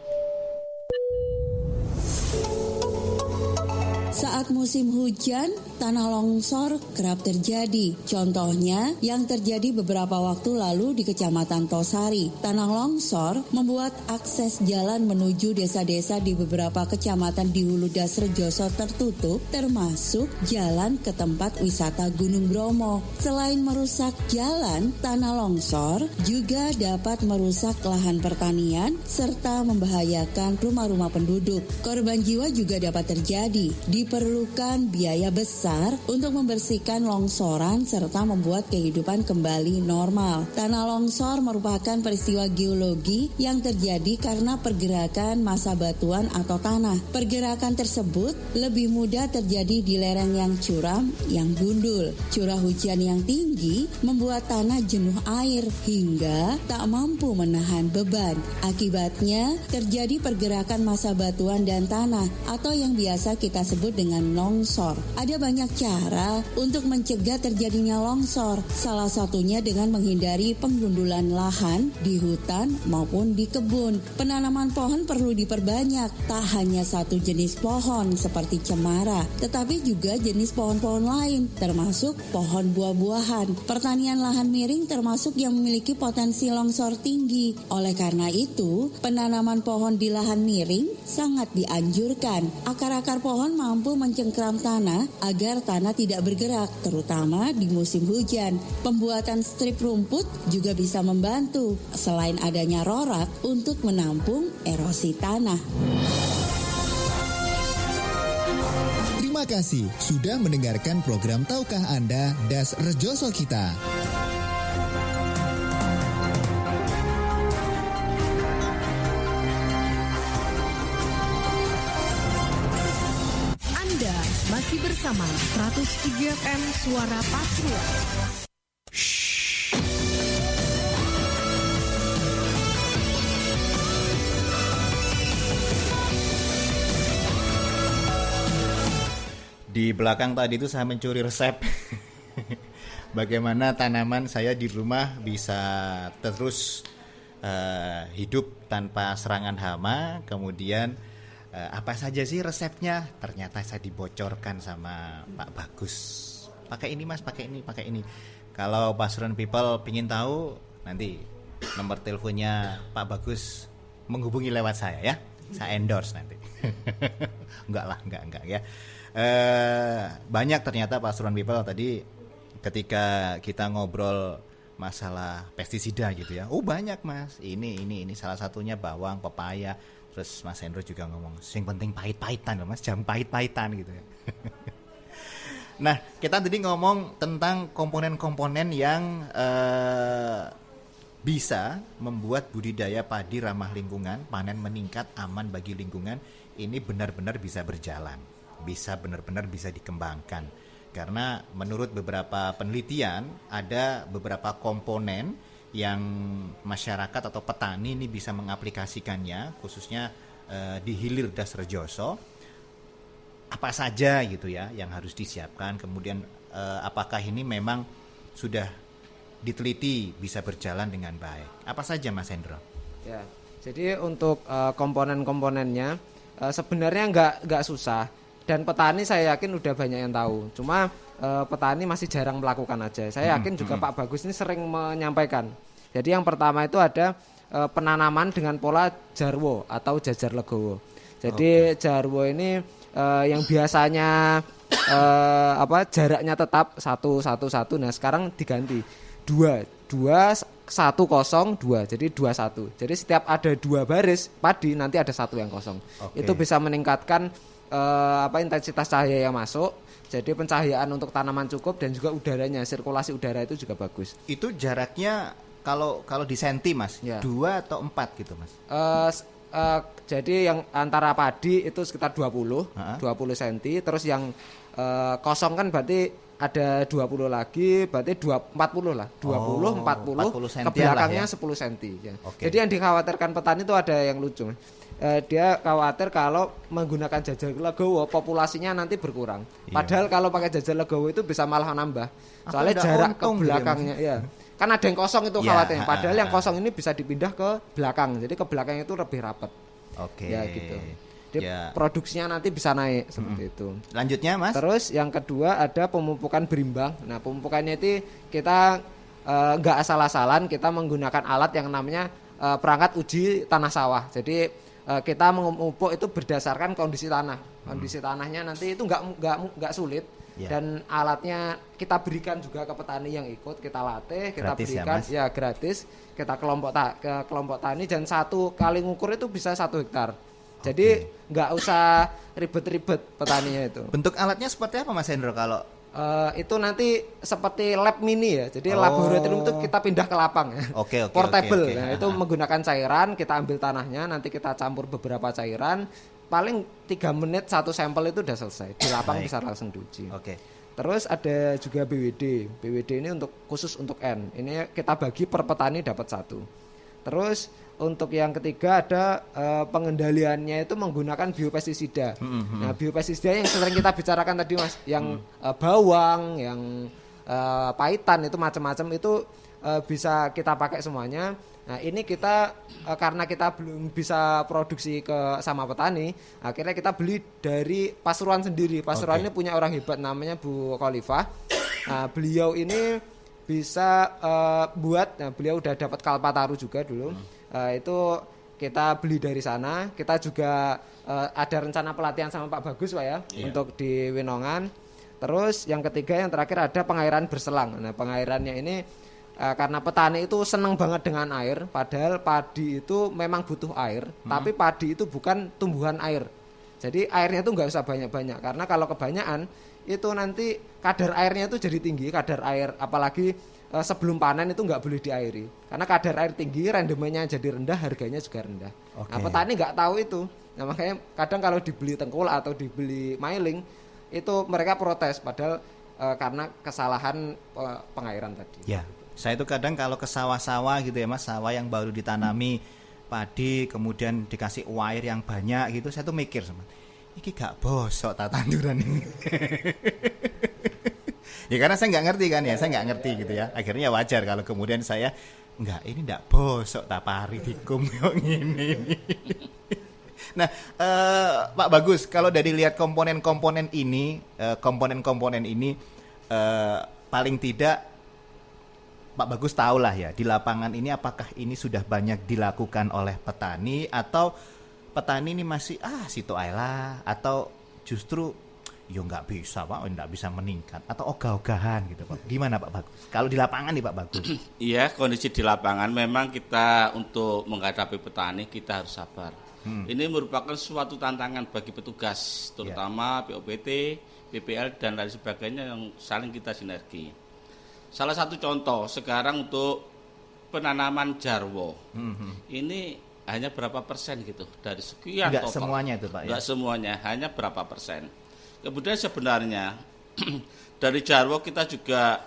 [SPEAKER 5] Saat musim hujan, tanah longsor kerap terjadi. Contohnya yang terjadi beberapa waktu lalu di Kecamatan Tosari. Tanah longsor membuat akses jalan menuju desa-desa di beberapa kecamatan di Hulu Das Rejoso tertutup, termasuk jalan ke tempat wisata Gunung Bromo. Selain merusak jalan, tanah longsor juga dapat merusak lahan pertanian serta membahayakan rumah-rumah penduduk. Korban jiwa juga dapat terjadi. Diperlukan biaya besar untuk membersihkan longsoran serta membuat kehidupan kembali normal. Tanah longsor merupakan peristiwa geologi yang terjadi karena pergerakan massa batuan atau tanah. Pergerakan tersebut lebih mudah terjadi di lereng yang curam, yang gundul. Curah hujan yang tinggi membuat tanah jenuh air hingga tak mampu menahan beban. Akibatnya terjadi pergerakan massa batuan dan tanah atau yang biasa kita sebut dengan longsor. Ada banyak banyak cara untuk mencegah terjadinya longsor, salah satunya dengan menghindari penggundulan lahan di hutan maupun di kebun. Penanaman pohon perlu diperbanyak, tak hanya satu jenis pohon seperti cemara, tetapi juga jenis pohon-pohon lain, termasuk pohon buah-buahan. Pertanian lahan miring termasuk yang memiliki potensi longsor tinggi. Oleh karena itu, penanaman pohon di lahan miring sangat dianjurkan. Akar-akar pohon mampu mencengkeram tanah agar tanah tidak bergerak, terutama di musim hujan. Pembuatan strip rumput juga bisa membantu, selain adanya rorak untuk menampung erosi tanah.
[SPEAKER 6] Terima kasih sudah mendengarkan program Tahukah Anda Das Rejoso Kita.
[SPEAKER 7] Masih bersama 107 FM Suara Pasuruan.
[SPEAKER 1] Di belakang tadi itu saya mencuri resep bagaimana tanaman saya di rumah bisa terus hidup tanpa serangan hama. Kemudian apa saja sih resepnya? Ternyata saya dibocorkan sama Pak Bagus. Pakai ini Mas, pakai ini. Kalau Pasuruan People pingin tahu, nanti nomor teleponnya Pak Bagus menghubungi lewat saya ya. Saya endorse nanti. Enggak ya. Banyak ternyata Pasuruan People tadi ketika kita ngobrol masalah pestisida gitu ya. Oh banyak Mas. Ini salah satunya bawang, pepaya. Terus Mas Hendro juga ngomong, yang penting pahit-pahitan loh Mas, jangan pahit-pahitan gitu ya. Nah, kita tadi ngomong tentang komponen-komponen yang bisa membuat budidaya padi ramah lingkungan, panen meningkat, aman bagi lingkungan. Ini benar-benar bisa berjalan, benar-benar bisa dikembangkan. Karena menurut beberapa penelitian, ada beberapa komponen yang masyarakat atau petani ini bisa mengaplikasikannya, khususnya di hilir Das Rejoso. Apa saja gitu ya yang harus disiapkan, kemudian apakah ini memang sudah diteliti bisa berjalan dengan baik. Apa saja Mas Hendro?
[SPEAKER 4] Ya, jadi untuk komponen-komponennya sebenarnya nggak susah, dan petani saya yakin udah banyak yang tahu. Cuma petani masih jarang melakukan aja. Saya yakin juga Pak Bagus ini sering menyampaikan. Jadi yang pertama itu ada penanaman dengan pola jarwo atau jajar legowo. Jadi jarwo ini yang biasanya jaraknya tetap 1 1 1. Nah, sekarang diganti 2 1 0 2. Jadi 2 1. Jadi setiap ada 2 baris padi nanti ada 1 yang kosong. Itu bisa meningkatkan intensitas cahaya yang masuk. Jadi pencahayaan untuk tanaman cukup dan juga udaranya, sirkulasi udara itu juga bagus.
[SPEAKER 1] Itu jaraknya kalau di senti Mas, ya. 2 atau 4 gitu Mas?
[SPEAKER 4] Jadi yang antara padi itu sekitar 20 cm. Terus yang kosong kan berarti ada 20 lagi, berarti 40 lah. 20, 40 ke belakangnya ya? 10 cm ya. Jadi yang dikhawatirkan petani itu ada yang lucu. Dia khawatir kalau menggunakan jajar legowo populasinya nanti berkurang. Padahal kalau pakai jajar legowo itu bisa malah nambah. Soalnya jarak ke belakangnya ya. Kan ada yang kosong itu khawatirnya. Padahal yang kosong ini bisa dipindah ke belakang. Jadi ke belakang itu lebih rapat. Ya gitu. Jadi produksinya nanti bisa naik seperti itu.
[SPEAKER 1] Lanjutnya Mas.
[SPEAKER 4] Terus yang kedua ada pemupukan berimbang. Nah, pemupukannya itu kita nggak asal-asalan, kita menggunakan alat yang namanya perangkat uji tanah sawah. Jadi kita memupuk itu berdasarkan kondisi tanah. Kondisi tanahnya nanti itu nggak sulit. Dan alatnya kita berikan juga ke petani yang ikut, kita latih, kita gratis berikan ya gratis. Kita ke kelompok tani, dan 1 kali ngukur itu bisa 1 hektar. Jadi nggak usah ribet-ribet petaninya itu.
[SPEAKER 1] Bentuk alatnya seperti apa Mas Hendro kalau?
[SPEAKER 4] Itu nanti seperti lab mini ya. Jadi laboratorium itu kita pindah ke lapang ya. Portable. Nah, itu menggunakan cairan, kita ambil tanahnya, nanti kita campur beberapa cairan. Paling 3 menit 1 sampel itu udah selesai. Di lapang bisa langsung diuji. Terus ada juga BWD. BWD ini khusus untuk N. Ini kita bagi per petani dapat 1. Terus untuk yang ketiga ada pengendaliannya itu menggunakan biopestisida. Nah, biopestisida yang sering kita bicarakan tadi Mas, yang bawang, yang paitan itu macam-macam itu bisa kita pakai semuanya. Nah, ini kita karena kita belum bisa produksi sama petani, akhirnya kita beli dari Pasuruan sendiri. Pasuruan ini punya orang hebat namanya Bu Khalifah. Nah, beliau ini bisa beliau udah dapat Kalpataru juga dulu. Itu kita beli dari sana. Kita juga ada rencana pelatihan sama Pak Bagus Pak ya, untuk di Winongan. Terus yang ketiga, yang terakhir ada pengairan berselang. Nah, pengairannya ini karena petani itu senang banget dengan air, padahal padi itu memang butuh air, tapi padi itu bukan tumbuhan air. Jadi airnya itu nggak usah banyak-banyak, karena kalau kebanyakan itu nanti kadar airnya itu jadi tinggi, kadar air apalagi sebelum panen itu nggak boleh diairi, karena kadar air tinggi, rendemennya jadi rendah, harganya juga rendah. Nah, petani nggak tahu itu. Nah, makanya kadang kalau dibeli tengkul atau dibeli mailing itu mereka protes, padahal karena kesalahan pengairan tadi.
[SPEAKER 1] Ya. Saya itu kadang kalau ke sawah-sawah gitu ya Mas, sawah yang baru ditanami padi kemudian dikasih air yang banyak gitu, saya tuh mikir sama, iki gak bosok tak tanduran ini. Ya karena saya nggak ngerti kan ya, saya nggak ngerti gitu ya. Akhirnya wajar kalau kemudian saya ini nggak bosok tak pari dikum kok ini. Nah, Pak Bagus, kalau dari lihat komponen-komponen ini, paling tidak Pak Bagus tahulah ya, di lapangan ini apakah ini sudah banyak dilakukan oleh petani atau petani ini masih situ aja, atau justru yo nggak bisa Pak, nggak bisa meningkat, atau ogah-ogahan gitu Pak. Gimana Pak Bagus? Kalau di lapangan nih Pak Bagus.
[SPEAKER 3] Iya, kondisi di lapangan memang kita untuk menghadapi petani kita harus sabar. Ini merupakan suatu tantangan bagi petugas, terutama POPT, PPL dan lain sebagainya yang saling kita sinergi. Salah satu contoh sekarang untuk penanaman jarwo, ini hanya berapa persen gitu dari sekian
[SPEAKER 1] total. Enggak semuanya itu Pak.
[SPEAKER 3] Enggak semuanya, hanya berapa persen. Kemudian sebenarnya dari jarwo kita juga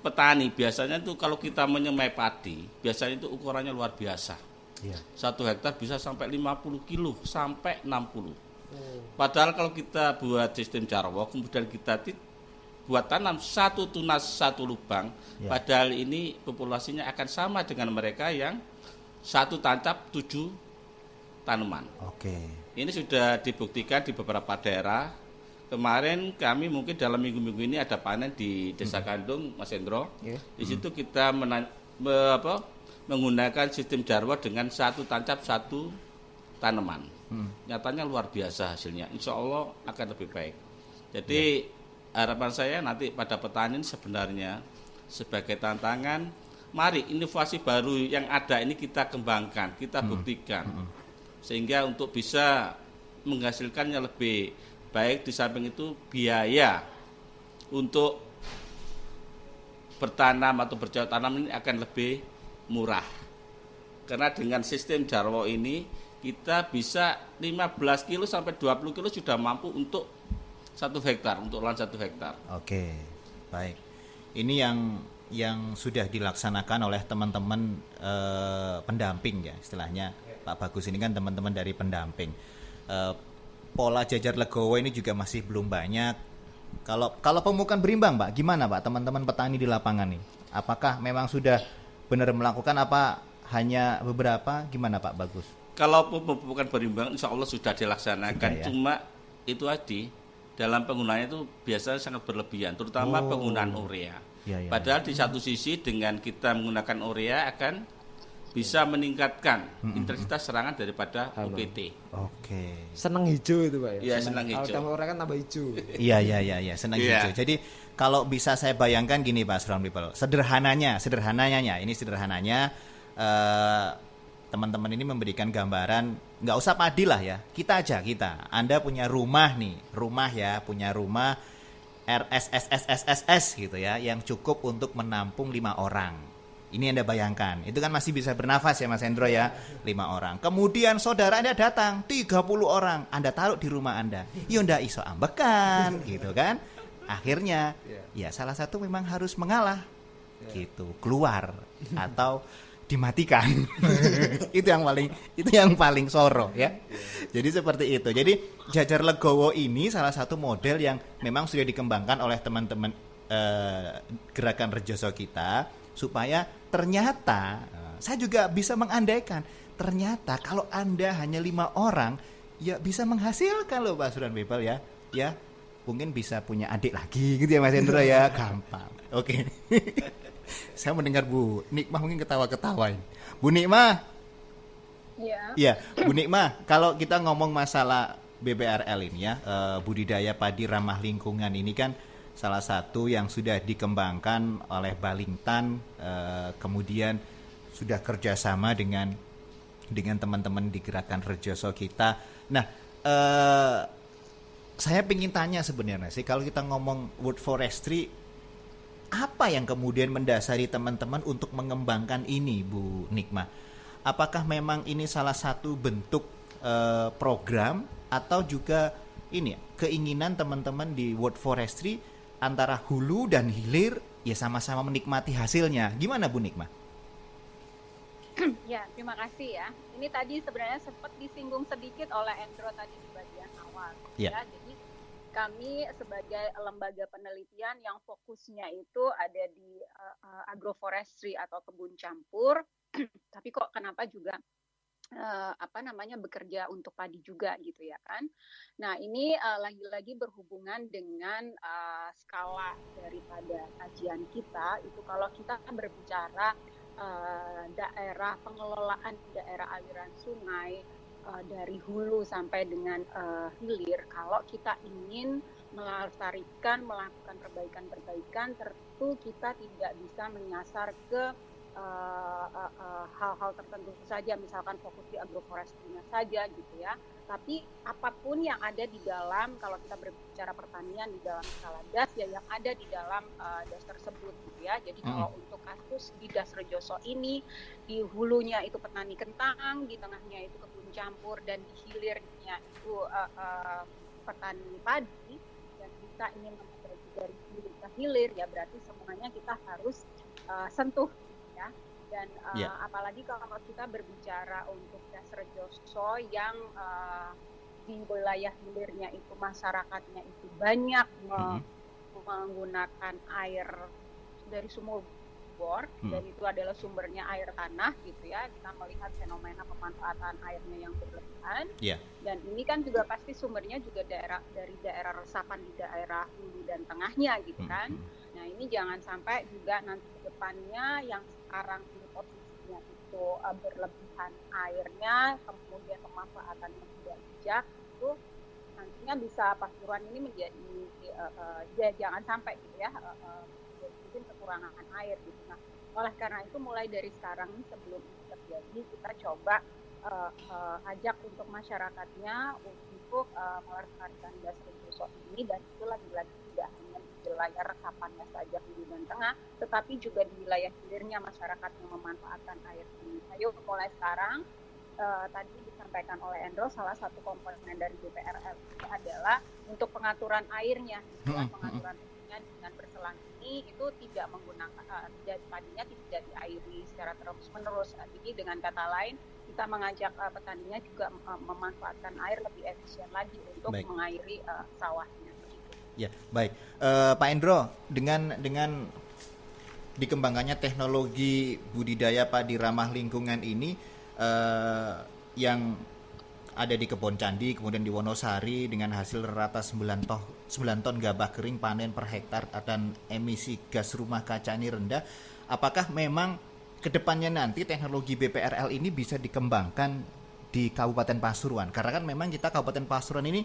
[SPEAKER 3] petani biasanya itu kalau kita menyemai padi, biasanya itu ukurannya luar biasa. 1 hektar bisa sampai 50 kilo sampai 60. Padahal kalau kita buat sistem jarwo, kemudian kita buat tanam 1 tunas 1 lubang, padahal ini populasinya akan sama dengan mereka yang 1 tancap 7 tanaman. Ini sudah dibuktikan di beberapa daerah. Kemarin kami mungkin dalam minggu-minggu ini ada panen di Desa Kandung, Mas Hendro. Di situ kita menggunakan sistem jarwo dengan 1 tancap 1 tanaman. Nyatanya luar biasa hasilnya. Insya Allah akan lebih baik. Jadi harapan saya nanti pada petani sebenarnya sebagai tantangan, mari inovasi baru yang ada ini kita kembangkan, kita buktikan. Sehingga untuk bisa menghasilkannya lebih baik, di samping itu biaya untuk bertanam atau bercocok tanam ini akan lebih murah. Karena dengan sistem jarwo ini kita bisa 15 kilo sampai 20 kilo sudah mampu untuk 1 hektar, untuk lahan 1 hektar.
[SPEAKER 1] Baik. Ini yang sudah dilaksanakan oleh teman-teman pendamping ya istilahnya. Pak Bagus ini kan teman-teman dari pendamping. Pola jajar legowo ini juga masih belum banyak. Kalau pemupukan berimbang Pak, gimana Pak teman-teman petani di lapangan nih? Apakah memang sudah benar melakukan apa hanya beberapa? Gimana Pak Bagus?
[SPEAKER 3] Kalau pemupukan berimbang insya Allah sudah dilaksanakan, cuma itu tadi dalam penggunaannya itu biasanya sangat berlebihan, terutama penggunaan urea. Padahal di satu sisi dengan kita menggunakan urea akan bisa meningkatkan intensitas serangan daripada UPT.
[SPEAKER 4] Senang hijau itu Pak ya?
[SPEAKER 3] Iya, senang hijau.
[SPEAKER 4] Kalau tambah urea kan tambah hijau.
[SPEAKER 1] Iya, senang hijau. Jadi kalau bisa saya bayangkan gini Pak Suryan People, sederhananya, ini sederhananya teman-teman ini memberikan gambaran, nggak usah padi lah ya, kita. Anda punya rumah nih, punya rumah RSSSSSS gitu ya, yang cukup untuk menampung 5 orang. Ini Anda bayangkan, itu kan masih bisa bernafas ya Mas Hendro ya, 5 orang. Kemudian saudara Anda datang, 30 orang, Anda taruh di rumah Anda, ya ndak iso ambekan gitu kan. Akhirnya ya salah satu memang harus mengalah gitu, keluar atau dimatikan. Itu yang paling soro ya. Jadi seperti itu. Jadi jajar legowo ini salah satu model yang memang sudah dikembangkan oleh teman-teman gerakan Rejoso kita, supaya ternyata saya juga bisa mengandaikan, ternyata kalau Anda hanya 5 orang ya bisa menghasilkan loh Pak Suran People ya. Ya, mungkin bisa punya adik lagi gitu ya Mas Hendro ya, gampang. Oke. Saya mendengar Bu Nikmah mungkin ketawa-ketawain. Bu Nikmah.
[SPEAKER 2] Iya.
[SPEAKER 1] Iya, Bu Nikmah, kalau kita ngomong masalah BBRL ini ya, budidaya padi ramah lingkungan ini kan salah satu yang sudah dikembangkan oleh Balingtan, kemudian sudah kerjasama dengan teman-teman di gerakan Rejoso kita. Nah, saya ingin tanya sebenarnya sih, kalau kita ngomong wood forestry, apa yang kemudian mendasari teman-teman untuk mengembangkan ini, Bu Nikmah? Apakah memang ini salah satu bentuk program atau juga ini keinginan teman-teman di wood forestry antara hulu dan hilir ya sama-sama menikmati hasilnya? Gimana Bu Nikmah?
[SPEAKER 2] Ya, terima kasih ya. Ini tadi sebenarnya sempat disinggung sedikit oleh Endro tadi di bagian awal.
[SPEAKER 1] Ya.
[SPEAKER 2] Jadi kami sebagai lembaga penelitian yang fokusnya itu ada di agroforestry atau kebun campur, tapi kok kenapa juga bekerja untuk padi juga gitu ya kan. Nah ini lagi-lagi berhubungan dengan skala daripada kajian kita itu, kalau kita berbicara daerah pengelolaan daerah aliran sungai dari hulu sampai dengan hilir, kalau kita ingin melestarikan, melakukan perbaikan-perbaikan, tentu kita tidak bisa menyasar ke hal-hal tertentu saja, misalkan fokus di agroforestry-nya saja gitu ya. Tapi apapun yang ada di dalam, kalau kita berbicara pertanian di dalam skala DAS ya, yang ada di dalam DAS tersebut gitu ya. Jadi kalau untuk kasus di DAS Rejoso ini, di hulunya itu petani kentang, di tengahnya itu kebun campur, dan di hilirnya itu petani padi, dan kita ingin memperbaiki dari hilir ke hilir, ya berarti semuanya kita harus sentuh ya. Dan apalagi kalau kita berbicara untuk DAS Rejoso yang di wilayah hilirnya itu masyarakatnya itu banyak menggunakan air dari sumur bor, dan itu adalah sumbernya air tanah gitu ya. Kita melihat fenomena pemanfaatan airnya yang berlebihan. Dan ini kan juga pasti sumbernya juga dari daerah resapan di daerah hulu dan tengahnya gitu kan. Nah ini jangan sampai juga nanti ke depannya yang sekarang ini posisinya itu berlebihan airnya, kemudian pemanfaatannya tidak bijak, itu nantinya bisa Pasuruan ini menjadi jangan sampai gitu ya mungkin kekurangan air gitu. Nah oleh karena itu mulai dari sekarang sebelum itu terjadi, kita coba ajak untuk masyarakatnya untuk melestarikan DAS Rejoso ini, dan itu lagi-lagi tidak hanya di wilayah resapannya saja hulu dan tengah, tetapi juga di wilayah hilirnya masyarakat yang memanfaatkan air ini. Ayo mulai sekarang, tadi disampaikan oleh Endro, salah satu komponen dari BPRL itu adalah untuk pengaturan airnya, pengaturan airnya dengan berselang ini itu tidak menggunakan padinya tidak diairi secara terus-menerus. Jadi dengan kata lain, kita mengajak petaninya juga memanfaatkan air lebih efisien lagi untuk mengairi sawahnya.
[SPEAKER 1] Ya, baik. Pak Endro, dengan dikembangkannya teknologi budidaya padi ramah lingkungan ini yang ada di Kebon Candi, kemudian di Wonosari dengan hasil rata 9 ton gabah kering panen per hektar dan emisi gas rumah kaca ini rendah, apakah memang kedepannya nanti teknologi BPRL ini bisa dikembangkan di Kabupaten Pasuruan? Karena kan memang kita Kabupaten Pasuruan ini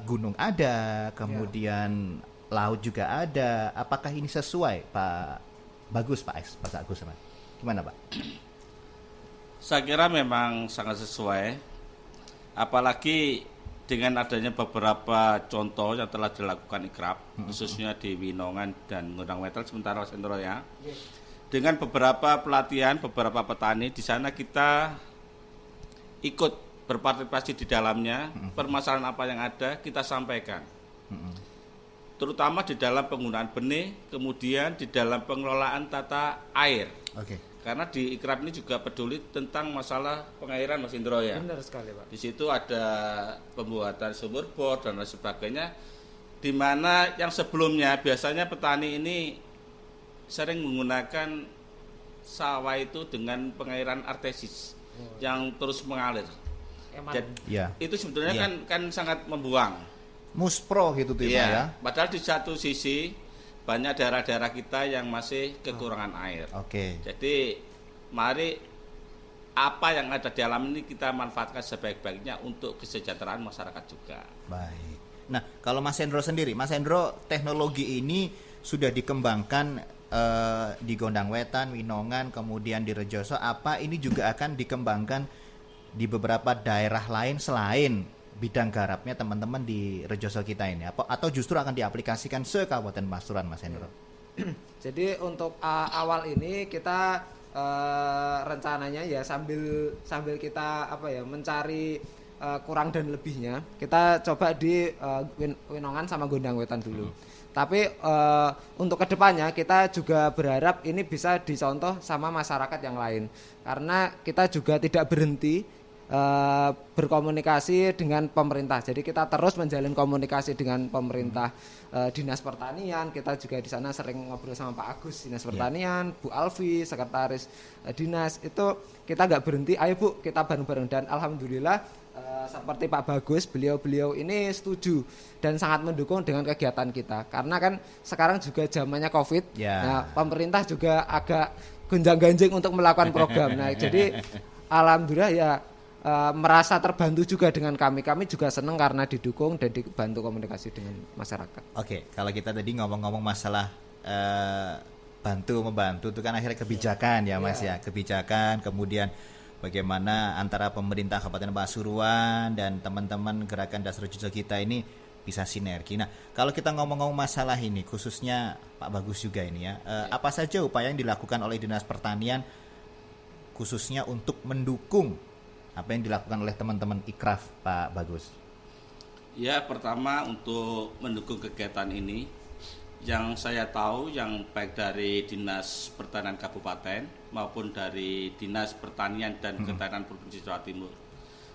[SPEAKER 1] gunung ada, kemudian laut juga ada. Apakah ini sesuai, Pak Bagus, Pak Agus? Gimana, Pak?
[SPEAKER 3] Saya kira memang sangat sesuai. Apalagi dengan adanya beberapa contoh yang telah dilakukan Ikrab, khususnya di Winongan dan Ngundang Metal sementara Mas Endro ya. Dengan beberapa pelatihan, beberapa petani di sana kita ikut berpartisipasi di dalamnya, permasalahan apa yang ada kita sampaikan. Terutama di dalam penggunaan benih, kemudian di dalam pengelolaan tata air. Karena di Ikraf ini juga peduli tentang masalah pengairan Mas Indro ya.
[SPEAKER 4] Benar sekali Pak.
[SPEAKER 3] Di situ ada pembuatan sumur bor dan lain sebagainya, di mana yang sebelumnya biasanya petani ini sering menggunakan sawah itu dengan pengairan artesis yang terus mengalir. Itu sebetulnya kan sangat membuang.
[SPEAKER 1] Muspro gitu tuh ya.
[SPEAKER 3] Padahal di satu sisi banyak daerah-daerah kita yang masih kekurangan air. Jadi mari apa yang ada di alam ini kita manfaatkan sebaik-baiknya untuk kesejahteraan masyarakat juga.
[SPEAKER 1] Baik. Nah, kalau Mas Hendro sendiri, Mas Hendro, teknologi ini sudah dikembangkan di Gondang Wetan, Winongan, kemudian di Rejoso. Apa ini juga akan dikembangkan di beberapa daerah lain selain bidang garapnya teman-teman di Rejoso kita ini? Atau justru akan diaplikasikan se Kabupaten Pasuruan, Mas Hendro?
[SPEAKER 4] Jadi untuk awal ini kita rencananya ya sambil kita mencari kurang dan lebihnya, kita coba di Winongan sama Gondang Wetan dulu. Tapi untuk kedepannya kita juga berharap ini bisa dicontoh sama masyarakat yang lain, karena kita juga tidak berhenti berkomunikasi dengan pemerintah. Jadi kita terus menjalin komunikasi dengan pemerintah, dinas pertanian. Kita juga di sana sering ngobrol sama Pak Agus dinas pertanian, Bu Alfi sekretaris dinas. Itu kita nggak berhenti. Ayo Bu, kita bareng-bareng, dan alhamdulillah seperti Pak Bagus, beliau ini setuju dan sangat mendukung dengan kegiatan kita. Karena kan sekarang juga zamannya COVID. Nah, pemerintah juga agak gonjang-ganjing untuk melakukan program. Nah, jadi alhamdulillah ya merasa terbantu juga dengan kami. Kami juga senang karena didukung dan dibantu komunikasi dengan masyarakat.
[SPEAKER 1] Oke, kalau kita tadi ngomong-ngomong masalah bantu-membantu itu kan akhirnya kebijakan ya Mas ya. Kebijakan, kemudian bagaimana antara pemerintah Kabupaten Pasuruan dan teman-teman gerakan Das Rejoso kita ini bisa sinergi. Nah, kalau kita ngomong-ngomong masalah ini, khususnya Pak Bagus juga ini ya, apa saja upaya yang dilakukan oleh Dinas Pertanian khususnya untuk mendukung apa yang dilakukan oleh teman-teman Ikraf, Pak Bagus?
[SPEAKER 3] Ya, pertama untuk mendukung kegiatan ini, yang saya tahu yang baik dari Dinas Pertanian Kabupaten maupun dari Dinas Pertanian dan Ketahanan Provinsi Jawa Timur.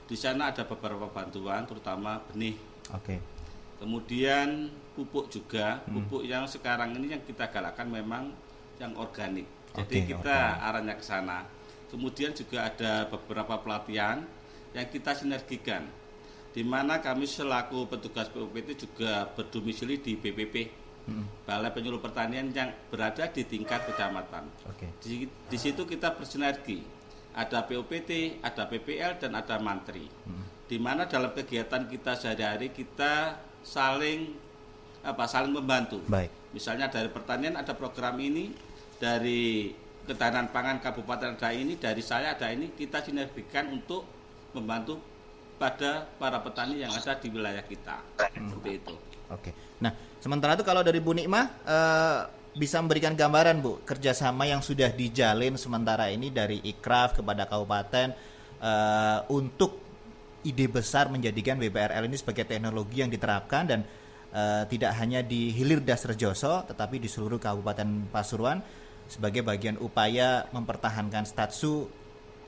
[SPEAKER 3] Di sana ada beberapa bantuan, terutama benih. Kemudian pupuk juga, pupuk yang sekarang ini yang kita galakkan memang yang organik. Jadi kita arahnya ke sana. Kemudian juga ada beberapa pelatihan yang kita sinergikan, di mana kami selaku petugas PUPT juga berdomisili di BPP, Balai Penyuluh Pertanian yang berada di tingkat kecamatan. Di situ kita bersinergi, ada PUPT, ada PPL dan ada Mantri. Di mana dalam kegiatan kita sehari-hari kita saling membantu. Misalnya dari pertanian ada program ini, dari Ketahanan Pangan Kabupaten ada ini, dari saya ada ini, kita sinergikan untuk membantu pada para petani yang ada di wilayah kita. Seperti itu.
[SPEAKER 1] Nah, sementara itu kalau dari Bu Nikmah bisa memberikan gambaran Bu, kerjasama yang sudah dijalin sementara ini dari Ikraf kepada kabupaten untuk ide besar menjadikan BPRL ini sebagai teknologi yang diterapkan dan tidak hanya di hilir Das Rejoso tetapi di seluruh Kabupaten Pasuruan sebagai bagian upaya mempertahankan statsu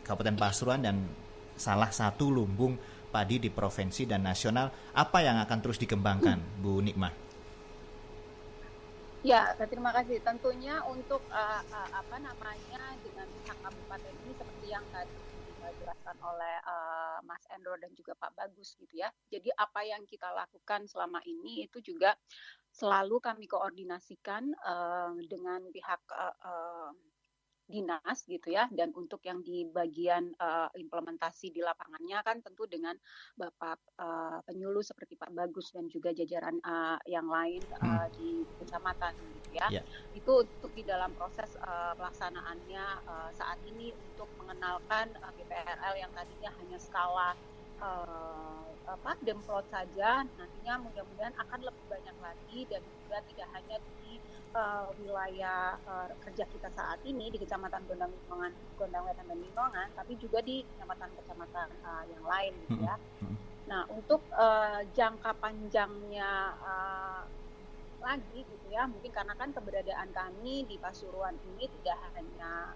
[SPEAKER 1] Kabupaten Pasuruan dan salah satu lumbung padi di provinsi dan nasional. Apa yang akan terus dikembangkan, Bu Nikmah?
[SPEAKER 2] Ya, terima kasih. Tentunya untuk dengan pihak kabupaten ini seperti yang tadi dijelaskan oleh Mas Endro dan juga Pak Bagus gitu ya. Jadi apa yang kita lakukan selama ini itu juga selalu kami koordinasikan dengan pihak dinas gitu ya, dan untuk yang di bagian implementasi di lapangannya kan tentu dengan Bapak penyuluh seperti Pak Bagus dan juga jajaran yang lain di kecamatan gitu ya. Itu untuk di dalam proses pelaksanaannya saat ini untuk mengenalkan BPRL yang tadinya hanya skala demplot saja, nantinya mudah-mudahan akan lebih banyak lagi dan juga tidak hanya di wilayah kerja kita saat ini di Kecamatan Gondang Wetan dan Winongan, tapi juga di kecamatan-kecamatan yang lain gitu ya. Nah, untuk jangka panjangnya lagi gitu ya, mungkin karena kan keberadaan kami di Pasuruan ini tidak hanya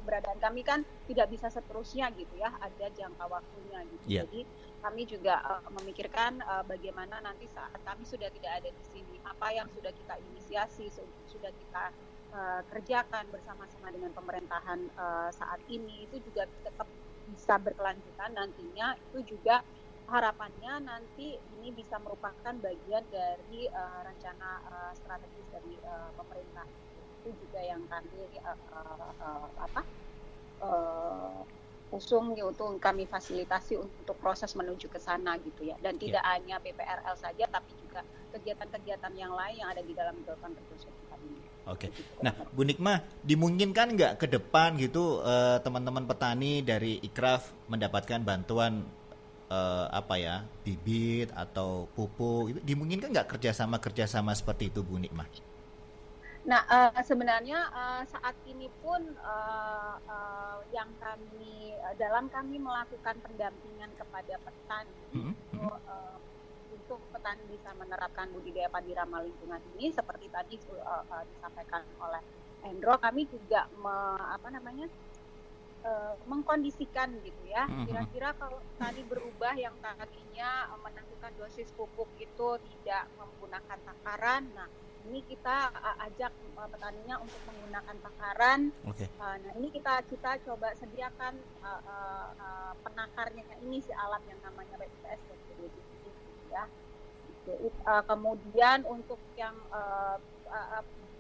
[SPEAKER 2] keberadaan kami kan tidak bisa seterusnya gitu ya, ada jangka waktunya gitu.
[SPEAKER 1] Yeah.
[SPEAKER 2] Jadi kami juga memikirkan bagaimana nanti saat kami sudah tidak ada di sini, apa yang sudah kita inisiasi, sudah kita kerjakan bersama-sama dengan pemerintahan saat ini itu juga tetap bisa berkelanjutan nantinya. Itu juga harapannya nanti ini bisa merupakan bagian dari rencana strategis dari pemerintah. Itu juga yang kami usung untuk kami fasilitasi untuk proses menuju ke sana gitu ya. Dan tidak hanya BPRL saja, tapi juga kegiatan-kegiatan yang lain yang ada di dalam gerakan Rejoso Kita ini.
[SPEAKER 1] Oke. Nah, Bu Nikmah, dimungkinkan nggak ke depan gitu teman-teman petani dari Ikraf mendapatkan bantuan bibit atau pupuk? Itu dimungkinkan nggak kerjasama seperti itu, Bu Nikmah?
[SPEAKER 2] Nah, sebenarnya saat ini pun yang kami melakukan pendampingan kepada petani untuk petani bisa menerapkan budidaya padi ramah lingkungan ini, seperti tadi disampaikan oleh Endro, kami juga mengkondisikan gitu ya, kira-kira kalau tadi berubah yang tadinya menentukan dosis pupuk itu tidak menggunakan takaran, nah ini kita ajak petaninya untuk menggunakan takaran.
[SPEAKER 1] Okay.
[SPEAKER 2] Nah ini kita coba sediakan penakarnya, ini si alat yang namanya BPS ya. Kemudian untuk yang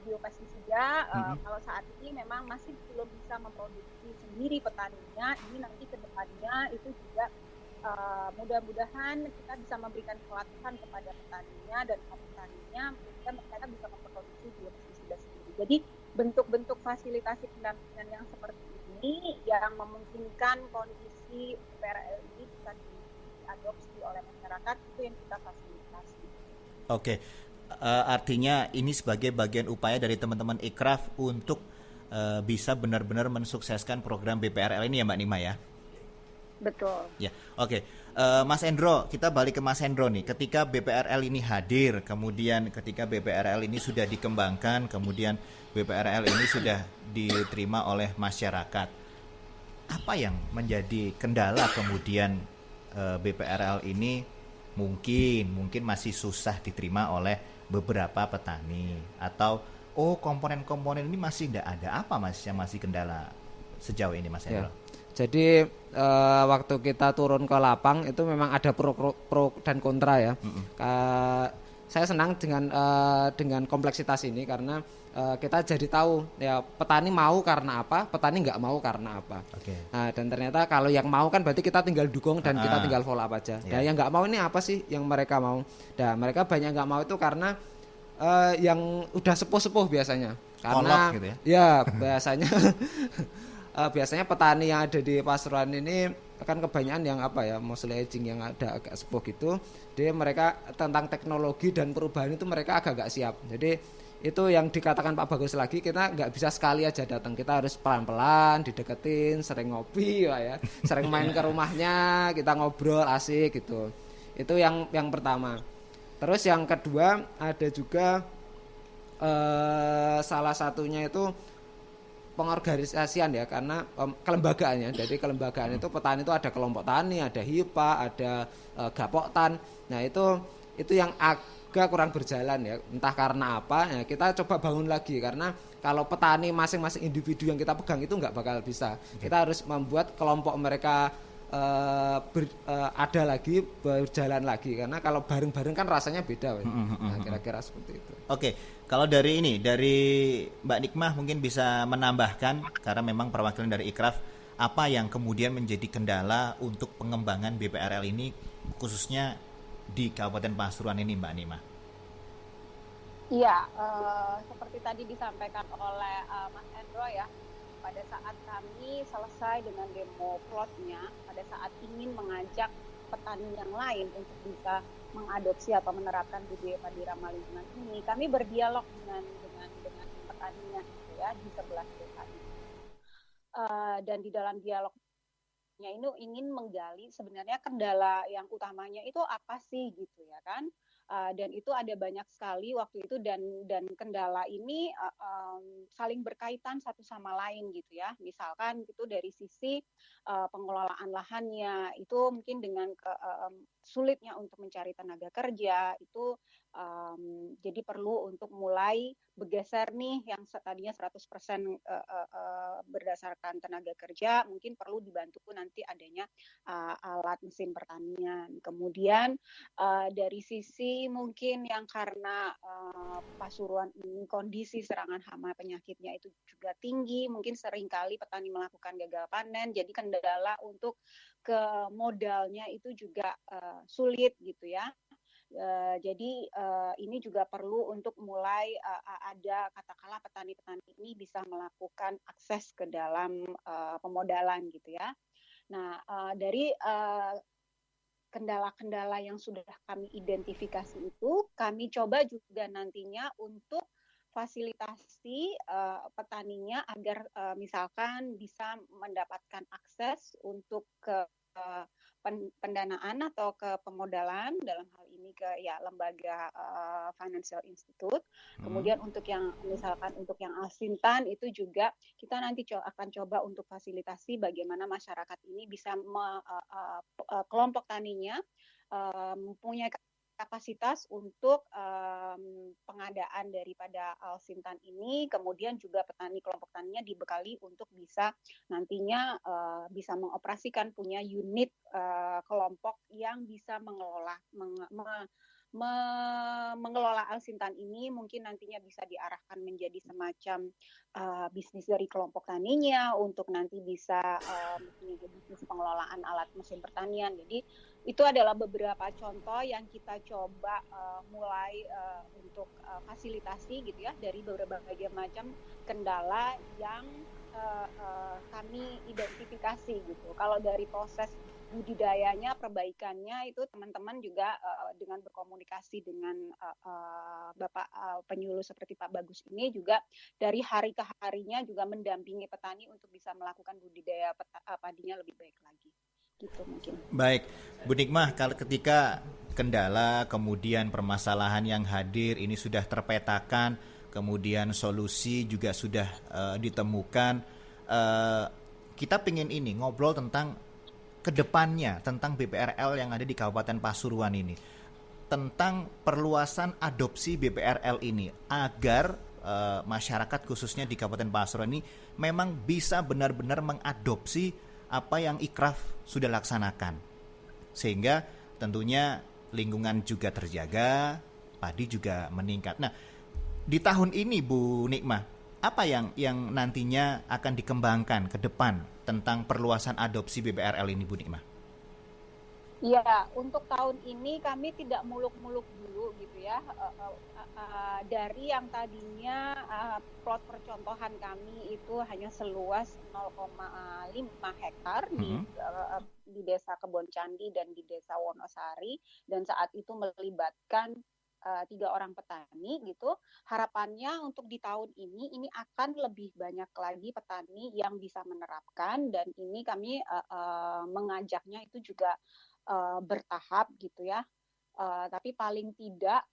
[SPEAKER 2] biopestisida, kalau saat ini memang masih belum bisa memproduksi sendiri petaninya. Ini nanti ke depannya itu juga mudah-mudahan kita bisa memberikan pelatihan kepada petaninya dan petaninya sehingga mereka bisa memproduksi biopestisida sendiri. Jadi bentuk-bentuk fasilitasi pendampingan yang seperti ini yang memungkinkan kondisi PRL ini bisa diadopsi oleh masyarakat, itu yang kita fasilitasi.
[SPEAKER 1] Oke. Artinya ini sebagai bagian upaya dari teman-teman Ikraf untuk bisa benar-benar mensukseskan program BPRL ini ya Mbak Nima ya?
[SPEAKER 2] Betul.
[SPEAKER 1] Ya, oke. Mas Endro, kita balik ke Mas Endro nih. Ketika BPRL ini hadir, kemudian ketika BPRL ini sudah dikembangkan, kemudian BPRL ini sudah diterima oleh masyarakat, apa yang menjadi kendala kemudian BPRL ini mungkin masih susah diterima oleh beberapa petani, atau komponen-komponen ini masih tidak ada, apa Mas yang masih kendala sejauh ini Mas Endro?
[SPEAKER 4] Ya. Jadi waktu kita turun ke lapang itu memang ada pro dan kontra ya. Saya senang dengan kompleksitas ini karena kita jadi tahu ya petani mau karena apa, petani nggak mau karena apa.
[SPEAKER 1] Okay.
[SPEAKER 4] Nah, dan ternyata kalau yang mau kan berarti kita tinggal dukung dan kita tinggal follow up aja. Dan yang nggak mau ini apa sih yang mereka mau? Dan mereka banyak nggak mau itu karena yang udah sepuh-sepuh biasanya. Karena
[SPEAKER 1] gitu
[SPEAKER 4] ya biasanya biasanya petani yang ada di Pasuruan ini kan kebanyakan yang mostly aging yang ada agak sepuh gitu. Jadi mereka tentang teknologi dan perubahan itu mereka agak siap. Jadi itu yang dikatakan Pak Bagus lagi, kita nggak bisa sekali aja datang, kita harus pelan-pelan, dideketin, sering ngopi ya, sering main ke rumahnya, kita ngobrol asik gitu. Itu yang pertama. Terus yang kedua ada juga salah satunya itu pengorganisasian ya, karena kelembagaannya. Jadi kelembagaan itu petani itu ada kelompok tani, ada HIPA, ada Gapoktan. Nah itu yang agak kurang berjalan ya, entah karena apa ya, kita coba bangun lagi, karena kalau petani masing-masing individu yang kita pegang itu nggak bakal bisa. Kita harus membuat kelompok mereka ada lagi, berjalan lagi, karena kalau bareng-bareng kan rasanya beda. Nah, kira-kira seperti itu.
[SPEAKER 1] Oke, kalau dari Mbak Nikmah mungkin bisa menambahkan, karena memang perwakilan dari Ikraf, apa yang kemudian menjadi kendala untuk pengembangan BPRL ini khususnya di Kabupaten Pasuruan ini, Mbak Nikmah?
[SPEAKER 2] Iya, seperti tadi disampaikan oleh Mas Endro ya, pada saat kami selesai dengan demo plotnya, pada saat ingin mengajak petani yang lain untuk bisa mengadopsi atau menerapkan budidaya padi ramah lingkungan ini, kami berdialog dengan petaninya gitu ya, di sebelah desa ini. Dan di dalam dialognya ini ingin menggali sebenarnya kendala yang utamanya itu apa sih gitu ya kan. Dan itu ada banyak sekali waktu itu, dan kendala ini saling berkaitan satu sama lain gitu ya. Misalkan itu dari sisi pengelolaan lahannya itu mungkin dengan sulitnya untuk mencari tenaga kerja itu, jadi perlu untuk mulai bergeser nih yang tadinya 100% berdasarkan tenaga kerja, mungkin perlu dibantu nanti adanya alat mesin pertanian. Kemudian dari sisi mungkin yang karena Pasuruan ini kondisi serangan hama penyakitnya itu juga tinggi, mungkin seringkali petani melakukan gagal panen, jadi kendala untuk ke modalnya itu juga sulit gitu ya. Jadi ini juga perlu untuk mulai ada katakanlah petani-petani ini bisa melakukan akses ke dalam pemodalan gitu ya. Nah, dari kendala-kendala yang sudah kami identifikasi itu, kami coba juga nantinya untuk fasilitasi petaninya agar misalkan bisa mendapatkan akses untuk ke pendanaan atau ke pemodalan, dalam hal ini ke lembaga financial institute. Kemudian untuk yang misalkan untuk yang Alsintan itu juga kita nanti akan coba untuk fasilitasi bagaimana masyarakat ini bisa kelompok taninya mempunyai kapasitas untuk pengadaan daripada Alsintan ini, kemudian juga petani kelompok taninya dibekali untuk bisa nantinya bisa mengoperasikan punya unit kelompok yang bisa mengelola Alsintan ini, mungkin nantinya bisa diarahkan menjadi semacam bisnis dari kelompok taninya untuk nanti bisa menjadi bisnis pengelolaan alat mesin pertanian. Jadi itu adalah beberapa contoh yang kita coba mulai untuk fasilitasi gitu ya, dari berbagai macam kendala yang kami identifikasi gitu. Kalau dari proses budidayanya, perbaikannya itu teman-teman juga dengan berkomunikasi dengan Bapak penyuluh seperti Pak Bagus ini juga dari hari ke harinya juga mendampingi petani untuk bisa melakukan budidaya padinya lebih baik lagi. Gitu mungkin.
[SPEAKER 1] Baik, Bu Nikmah, kalau ketika kendala kemudian permasalahan yang hadir ini sudah terpetakan, kemudian solusi juga sudah ditemukan, kita pengen ini ngobrol tentang kedepannya, tentang BPRL yang ada di Kabupaten Pasuruan ini, tentang perluasan adopsi BPRL ini agar masyarakat khususnya di Kabupaten Pasuruan ini memang bisa benar-benar mengadopsi apa yang Ikraf sudah laksanakan, sehingga tentunya lingkungan juga terjaga, padi juga meningkat. Nah, di tahun ini Bu Nikmah, apa yang nantinya akan dikembangkan ke depan tentang perluasan adopsi BPRL ini, Bu Nikmah?
[SPEAKER 2] Ya, untuk tahun ini kami tidak muluk-muluk dulu gitu ya. Dari yang tadinya plot percontohan kami itu hanya seluas 0,5 hektar di Desa Kebon Candi dan di Desa Wonosari, dan saat itu melibatkan 3 orang petani gitu. Harapannya untuk di tahun ini akan lebih banyak lagi petani yang bisa menerapkan, dan ini kami mengajaknya itu juga bertahap gitu ya. Tapi paling tidak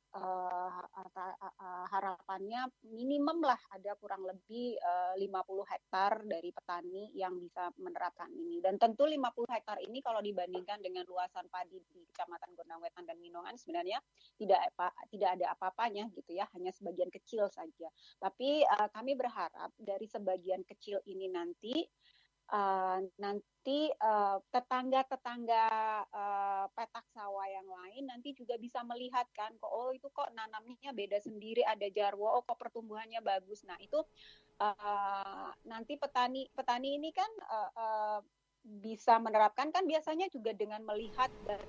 [SPEAKER 2] harapannya minimum lah ada kurang lebih 50 hektar dari petani yang bisa menerapkan ini. Dan tentu 50 hektar ini kalau dibandingkan dengan luasan padi di Kecamatan Gondangwetan dan Minongan sebenarnya tidak ada apa-apanya gitu ya, hanya sebagian kecil saja. Tapi kami berharap dari sebagian kecil ini nanti tetangga-tetangga petak sawah yang lain nanti juga bisa melihat kan, itu kok nanamnya beda sendiri, ada jarwo, kok pertumbuhannya bagus. Nah itu nanti petani ini kan bisa menerapkan kan biasanya juga dengan melihat dan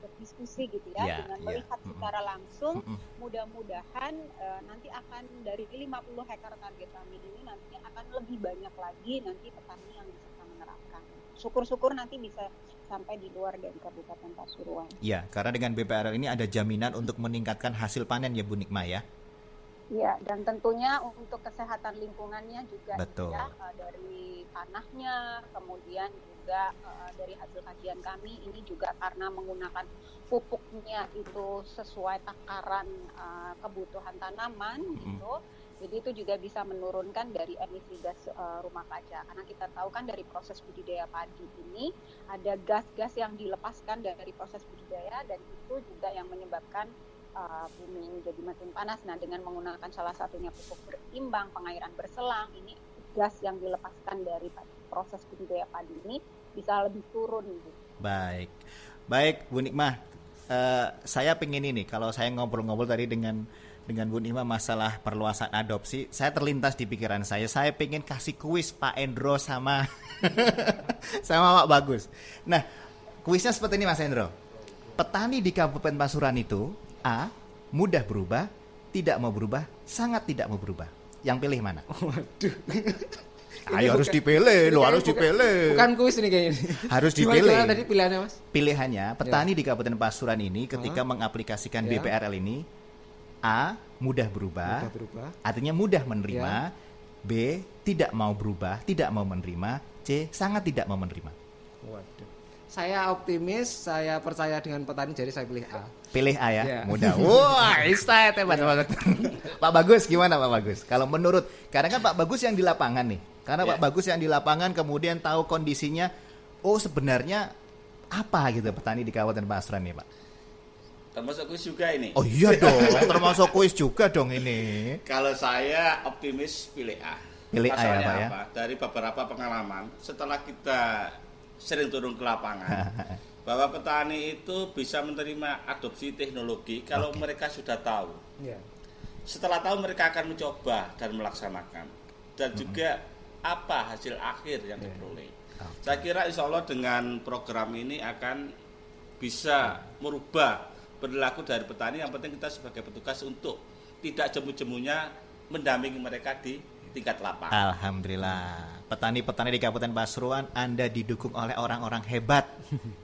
[SPEAKER 2] berdiskusi gitu ya, dengan melihat secara langsung. Mudah-mudahan nanti akan dari 50 hektar target kami ini nantinya akan lebih banyak lagi nanti petani yang bisa menerapkan. Syukur-syukur nanti bisa sampai di luar dari Kabupaten Pasuruan.
[SPEAKER 1] Ya, karena dengan BPRL ini ada jaminan untuk meningkatkan hasil panen ya Bu Nikmah ya.
[SPEAKER 2] Ya, dan tentunya untuk kesehatan lingkungannya juga
[SPEAKER 1] Betul.
[SPEAKER 2] ya, dari tanahnya, kemudian juga dari hasil kajian kami ini juga karena menggunakan pupuknya itu sesuai takaran kebutuhan tanaman gitu. Jadi itu juga bisa menurunkan dari emisi gas rumah kaca. Karena kita tahu kan dari proses budidaya padi ini ada gas-gas yang dilepaskan dari proses budidaya dan itu juga yang menyebabkan bumi menjadi makin panas. Nah, dengan menggunakan salah satunya pupuk berimbang, pengairan berselang, ini gas yang dilepaskan dari proses budidaya padi ini bisa lebih turun.
[SPEAKER 1] Baik Bu Nikmah, saya pengen ini, kalau saya ngobrol-ngobrol tadi dengan Bu Nikmah masalah perluasan adopsi, saya terlintas di pikiran saya pengen kasih kuis Pak Endro sama sama Pak Bagus. Nah, kuisnya seperti ini Mas Endro. Petani di Kabupaten Pasuruan itu A. Mudah berubah, tidak mau berubah, sangat tidak mau berubah. Yang pilih mana?
[SPEAKER 4] Waduh.
[SPEAKER 1] Ayo harus dipilih, lo harus dipilih.
[SPEAKER 4] Bukan kuis ini kayaknya.
[SPEAKER 1] Harus dipilih.
[SPEAKER 4] Gimana tadi pilihannya Mas?
[SPEAKER 1] Pilihannya, petani di Kabupaten Pasuruan ini ketika mengaplikasikan BPRL ini, A. Mudah berubah, artinya mudah menerima. B. Tidak mau berubah, tidak mau menerima. C. Sangat tidak mau menerima.
[SPEAKER 4] Waduh. Saya optimis, saya percaya dengan petani, jadi saya pilih A.
[SPEAKER 1] Pilih A ya,
[SPEAKER 4] Yeah.
[SPEAKER 1] mudah. Wah, hebat banget. Pak Bagus gimana Pak Bagus? Kalau menurut, karena kan Pak Bagus yang di lapangan nih. Karena Pak Bagus yang di lapangan kemudian tahu kondisinya, oh sebenarnya apa gitu petani di Kabupaten Pasuruan nih Pak?
[SPEAKER 3] Termasuk kuis juga ini.
[SPEAKER 1] Oh iya dong, termasuk kuis juga dong ini.
[SPEAKER 3] Kalau saya optimis pilih A.
[SPEAKER 1] Pilih A ya
[SPEAKER 3] Pasalnya
[SPEAKER 1] Pak ya.
[SPEAKER 3] apa? Dari beberapa pengalaman setelah kita sering turun ke lapangan bahwa petani itu bisa menerima adopsi teknologi kalau mereka sudah tahu. Setelah tahu mereka akan mencoba dan melaksanakan dan juga apa hasil akhir yang diperoleh. Saya kira insya Allah dengan program ini akan bisa merubah perilaku dari petani. Yang penting kita sebagai petugas untuk tidak jemu-jemunya mendampingi mereka di tingkat lapangan.
[SPEAKER 1] Alhamdulillah. Petani-petani di Kabupaten Pasuruan Anda didukung oleh orang-orang hebat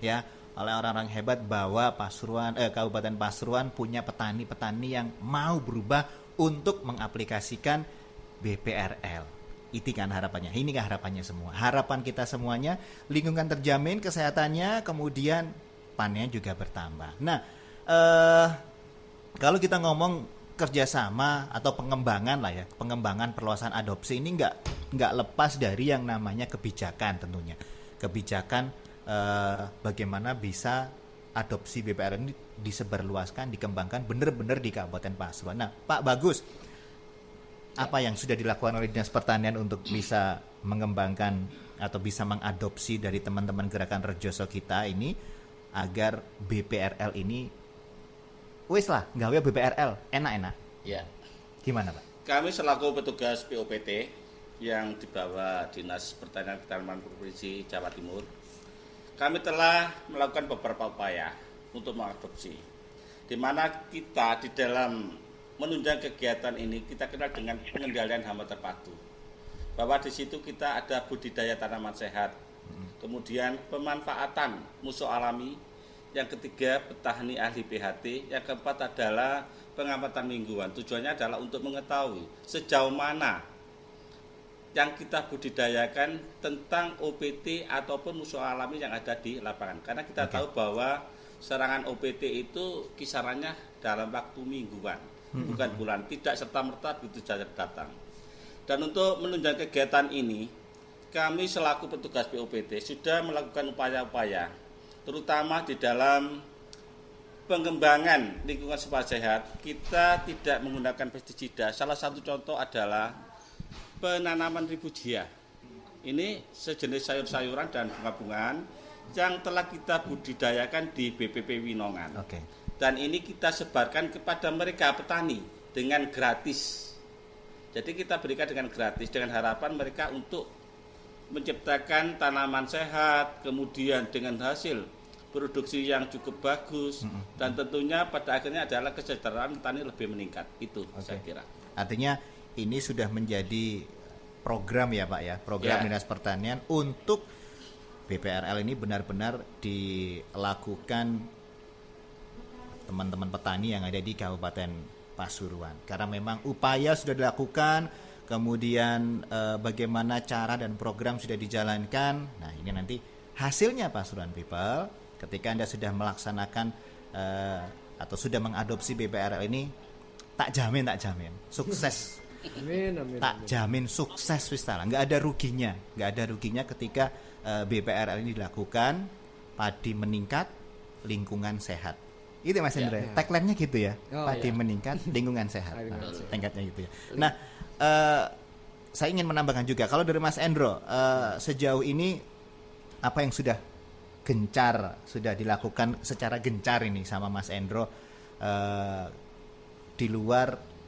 [SPEAKER 1] ya, oleh orang-orang hebat bahwa Kabupaten Pasuruan punya petani-petani yang mau berubah untuk mengaplikasikan BPRL. Itu kan harapannya. Ini kan harapannya semua. Harapan kita semuanya lingkungan terjamin, kesehatannya, kemudian panennya juga bertambah. Nah, kalau kita ngomong kerjasama atau pengembangan lah ya, pengembangan perluasan adopsi ini nggak lepas dari yang namanya kebijakan tentunya. Kebijakan bagaimana bisa adopsi BPRL ini disebarluaskan, dikembangkan benar-benar di Kabupaten Pasuruan. Nah, Pak Bagus, apa yang sudah dilakukan oleh Dinas Pertanian untuk bisa mengembangkan atau bisa mengadopsi dari teman-teman gerakan Rejoso kita ini agar BPRL ini wis lah, gawe BPRL enak-enak.
[SPEAKER 3] Ya.
[SPEAKER 1] Gimana Pak?
[SPEAKER 3] Kami selaku petugas POPT yang di bawah Dinas Pertanian Tanaman Provinsi Jawa Timur, kami telah melakukan beberapa upaya untuk mengadopsi. Di mana kita di dalam menunjang kegiatan ini kita kenal dengan pengendalian hama terpadu. Bahwa di situ kita ada budidaya tanaman sehat, kemudian pemanfaatan musuh alami. Yang ketiga, petani ahli PHT. Yang keempat adalah pengamatan mingguan. Tujuannya adalah untuk mengetahui sejauh mana yang kita budidayakan tentang OPT ataupun musuh alami yang ada di lapangan. Karena kita tahu bahwa serangan OPT itu kisarannya dalam waktu mingguan, bukan bulan. Tidak serta-merta begitu saja datang. Dan untuk menunjang kegiatan ini, kami selaku petugas POPT sudah melakukan upaya-upaya terutama di dalam pengembangan lingkungan sepat sehat. Kita tidak menggunakan pestisida. Salah satu contoh adalah penanaman ribugia. Ini sejenis sayur-sayuran dan bunga-bungaan yang telah kita budidayakan di BPP Winongan. Dan ini kita sebarkan kepada mereka petani dengan gratis. Jadi kita berikan dengan gratis dengan harapan mereka untuk menciptakan tanaman sehat, kemudian dengan hasil produksi yang cukup bagus, dan tentunya pada akhirnya adalah kesejahteraan petani lebih meningkat. Itu saya kira.
[SPEAKER 1] Artinya ini sudah menjadi program ya Pak ya, program Dinas Pertanian untuk BPRL ini benar-benar dilakukan teman-teman petani yang ada di Kabupaten Pasuruan. Karena memang upaya sudah dilakukan, kemudian bagaimana cara dan program sudah dijalankan. Nah, ini nanti hasilnya Pasuruan People ketika Anda sudah melaksanakan atau sudah mengadopsi BPRL ini, tak jamin sukses.
[SPEAKER 4] Amin.
[SPEAKER 1] Tak jamin sukses wis ta. Nggak ada ruginya ketika BPRL ini dilakukan, padi meningkat, lingkungan sehat. Itu Mas Hendra.
[SPEAKER 4] Ya.
[SPEAKER 1] Tagline-nya gitu ya.
[SPEAKER 4] Oh,
[SPEAKER 1] padi
[SPEAKER 4] ya.
[SPEAKER 1] meningkat, lingkungan sehat.
[SPEAKER 4] Lingkungan
[SPEAKER 1] Nah,
[SPEAKER 4] sehat.
[SPEAKER 1] tingkatnya gitu ya. Nah, saya ingin menambahkan juga kalau dari Mas Endro, sejauh ini apa yang sudah dilakukan secara gencar ini sama Mas Endro di luar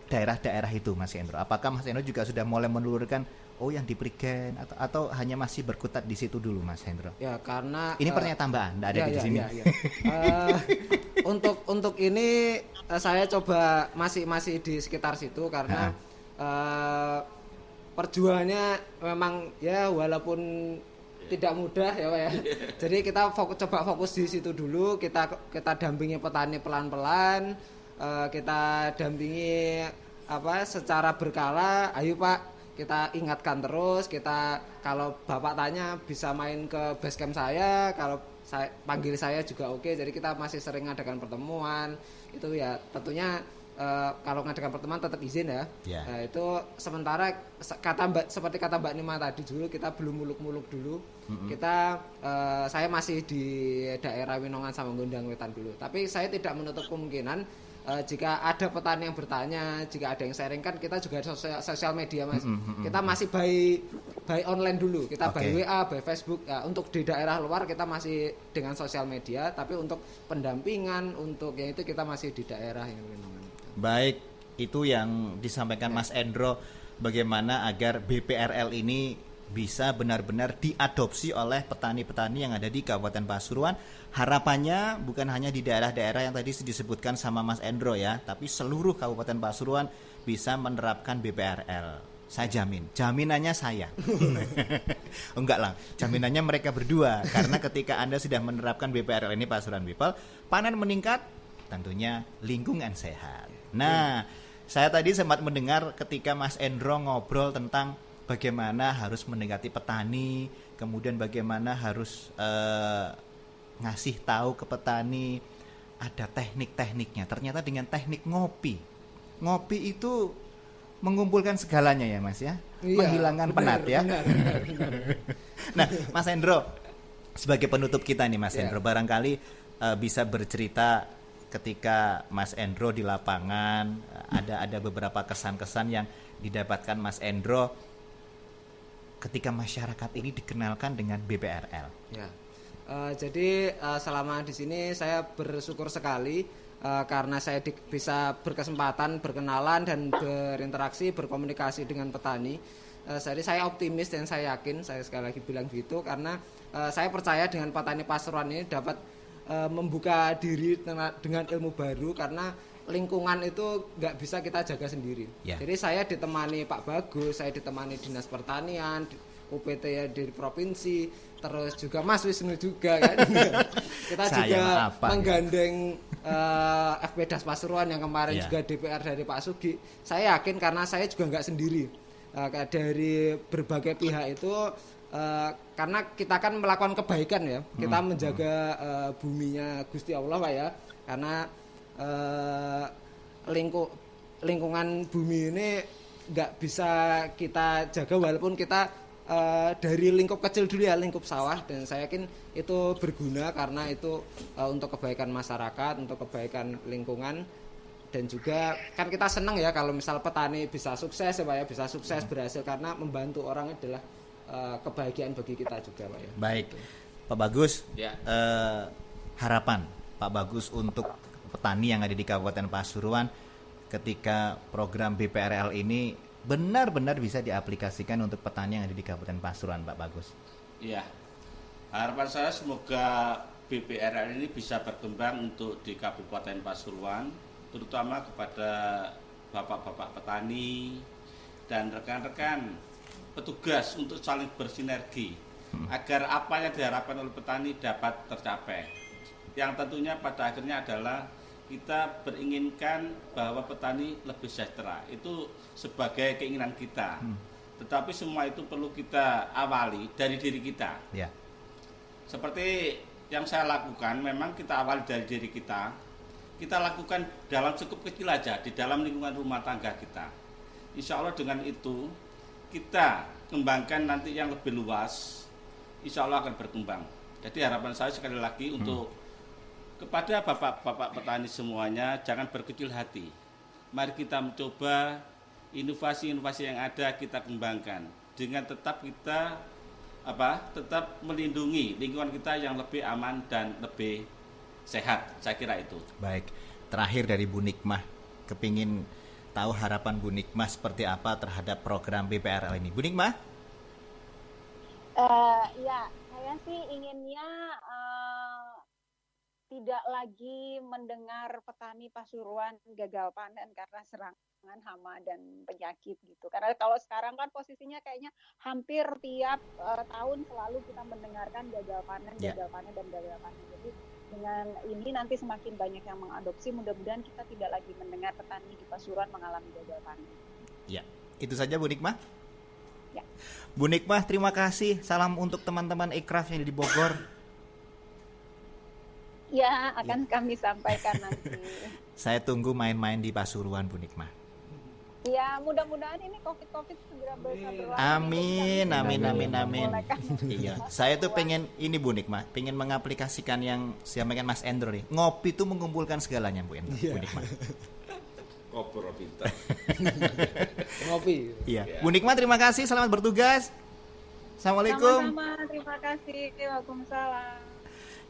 [SPEAKER 1] daerah-daerah itu, Mas Endro? Apakah Mas Endro juga sudah mulai menelurkan yang di Prigen atau hanya masih berkutat di situ dulu, Mas Hendro?
[SPEAKER 4] Ya, karena
[SPEAKER 1] ini pernyataan tambahan, enggak ada di sini.
[SPEAKER 4] Ya. Untuk ini saya coba masih di sekitar situ karena perjuangannya memang ya walaupun tidak mudah ya Pak ya. Jadi kita coba fokus di situ dulu, kita dampingi petani pelan-pelan, kita dampingi secara berkala. Ayo Pak, kita ingatkan terus, kita kalau Bapak tanya bisa main ke basecamp saya, kalau saya panggil saya juga oke. Jadi kita masih sering ngadakan pertemuan. Itu ya tentunya kalau ngadakan pertemuan tetap izin ya.
[SPEAKER 1] Yeah.
[SPEAKER 4] Itu sementara seperti kata Mbak Nima tadi dulu, kita belum muluk-muluk dulu. Kita saya masih di daerah Winongan sama Gondang Wetan dulu. Tapi saya tidak menutup kemungkinan jika ada petani yang bertanya, jika ada yang sharing, kan kita juga sosial media Mas. Kita masih by online dulu. Kita by WA, by Facebook. Untuk di daerah luar kita masih dengan sosial media, tapi untuk pendampingan, untuk yang itu kita masih di daerah yang Winongan.
[SPEAKER 1] Baik, itu yang disampaikan Mas Endro, bagaimana agar BPRL ini bisa benar-benar diadopsi oleh petani-petani yang ada di Kabupaten Pasuruan. Harapannya bukan hanya di daerah-daerah yang tadi disebutkan sama Mas Endro ya, tapi seluruh Kabupaten Pasuruan bisa menerapkan BPRL. Saya jamin, jaminannya saya. Enggak lah, jaminannya mereka berdua. Karena ketika Anda sudah menerapkan BPRL ini Pasuruan People, panen meningkat, tentunya lingkungan sehat. Nah, saya tadi sempat mendengar ketika Mas Endro ngobrol tentang bagaimana harus mendekati petani, kemudian bagaimana harus ngasih tahu ke petani, ada teknik-tekniknya. Ternyata dengan teknik ngopi itu mengumpulkan segalanya ya Mas ya, menghilangkan penat ya.
[SPEAKER 4] Benar.
[SPEAKER 1] Nah, Mas Endro, sebagai penutup kita nih Mas Endro, barangkali bisa bercerita ketika Mas Endro di lapangan, ada beberapa kesan-kesan yang didapatkan Mas Endro ketika masyarakat ini dikenalkan dengan BPRL.
[SPEAKER 4] Ya, jadi selama di sini saya bersyukur sekali karena saya bisa berkesempatan berkenalan dan berinteraksi, berkomunikasi dengan petani. Jadi saya optimis dan saya yakin, saya sekali lagi bilang gitu karena saya percaya dengan petani Pasuruan ini dapat membuka diri dengan ilmu baru karena lingkungan itu nggak bisa kita jaga sendiri. Jadi saya ditemani Pak Bagus, saya ditemani Dinas Pertanian, UPT ya di provinsi, terus juga Mas Wisnu juga kan. Kita juga menggandeng FP Das Pasuruan yang kemarin juga DPR dari Pak Sugi. Saya yakin karena saya juga nggak sendiri. Dari berbagai pihak itu karena kita kan melakukan kebaikan ya, kita menjaga buminya Gusti Allah Pak ya, karena lingkungan bumi ini nggak bisa kita jaga walaupun kita dari lingkup kecil dulu ya, lingkup sawah, dan saya yakin itu berguna karena itu untuk kebaikan masyarakat, untuk kebaikan lingkungan. Dan juga kan kita senang ya kalau misal petani bisa sukses ya Pak ya, bisa sukses berhasil karena membantu orang adalah kebahagiaan bagi kita juga Pak ya.
[SPEAKER 1] Baik, Pak Bagus, harapan Pak Bagus untuk petani yang ada di Kabupaten Pasuruan ketika program BPRL ini benar-benar bisa diaplikasikan untuk petani yang ada di Kabupaten Pasuruan, Pak Bagus.
[SPEAKER 3] Iya, harapan saya semoga BPRL ini bisa berkembang untuk di Kabupaten Pasuruan, terutama kepada bapak-bapak petani dan rekan-rekan petugas untuk saling bersinergi agar apa yang diharapkan oleh petani dapat tercapai. Yang tentunya pada akhirnya adalah kita beringinkan bahwa petani lebih sejahtera. Itu sebagai keinginan kita. Tetapi semua itu perlu kita awali dari diri kita.
[SPEAKER 1] Ya.
[SPEAKER 3] Seperti yang saya lakukan, memang kita awali dari diri kita. Kita lakukan dalam cukup kecil aja, di dalam lingkungan rumah tangga kita. Insya Allah dengan itu, kita kembangkan nanti yang lebih luas, insya Allah akan berkembang. Jadi harapan saya sekali lagi untuk kepada bapak-bapak petani semuanya, jangan berkecil hati. Mari kita mencoba inovasi-inovasi yang ada kita kembangkan dengan tetap kita tetap melindungi lingkungan kita yang lebih aman dan lebih sehat. Saya kira itu.
[SPEAKER 1] Baik, terakhir dari Bu Nikmah, kepingin tahu harapan Bu Nikmah seperti apa terhadap program BPRL ini. Bu Nikmah?
[SPEAKER 2] Ya, saya sih inginnya tidak lagi mendengar petani Pasuruan gagal panen karena serangan hama dan penyakit gitu. Karena kalau sekarang kan posisinya kayaknya hampir tiap tahun selalu kita mendengarkan gagal panen dan gagal panen. Jadi dengan ini nanti semakin banyak yang mengadopsi, mudah-mudahan kita tidak lagi mendengar petani di Pasuruan mengalami gagal panen.
[SPEAKER 1] Ya, itu saja Bu Nikmah.
[SPEAKER 2] Ya.
[SPEAKER 1] Bu Nikmah, terima kasih. Salam untuk teman-teman Ikraf yang di Bogor.
[SPEAKER 2] Ya, akan kami sampaikan nanti.
[SPEAKER 1] Saya tunggu main-main di Pasuruan, Bu Nikmah.
[SPEAKER 2] Ya, mudah-mudahan ini COVID segera berlalu.
[SPEAKER 1] Amin. Iya, saya tuh pengen ini Bu Nikmah, pengen mengaplikasikan yang disampaikan Mas Endro nih. Ngopi tuh mengumpulkan segalanya, Bu Nikmah.
[SPEAKER 3] Ngobrol pintar.
[SPEAKER 4] Ngopi.
[SPEAKER 1] Iya. Bu Nikmah, terima kasih, selamat bertugas. Assalamualaikum.
[SPEAKER 2] Sama-sama, terima kasih. Waalaikumsalam.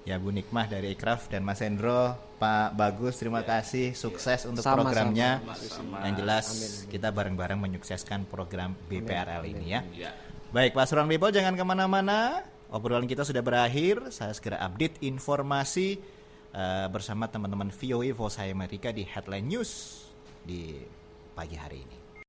[SPEAKER 1] Ya, Bu Nikmah dari Ikraf dan Mas Endro, Pak Bagus, terima kasih, sukses untuk programnya. Yang jelas kita bareng-bareng menyukseskan program BPRL ini ya. Baik, Pasuruan People jangan kemana-mana, obrolan kita sudah berakhir. Saya segera update informasi bersama teman-teman VOA Voice Amerika di Headline News di pagi hari ini.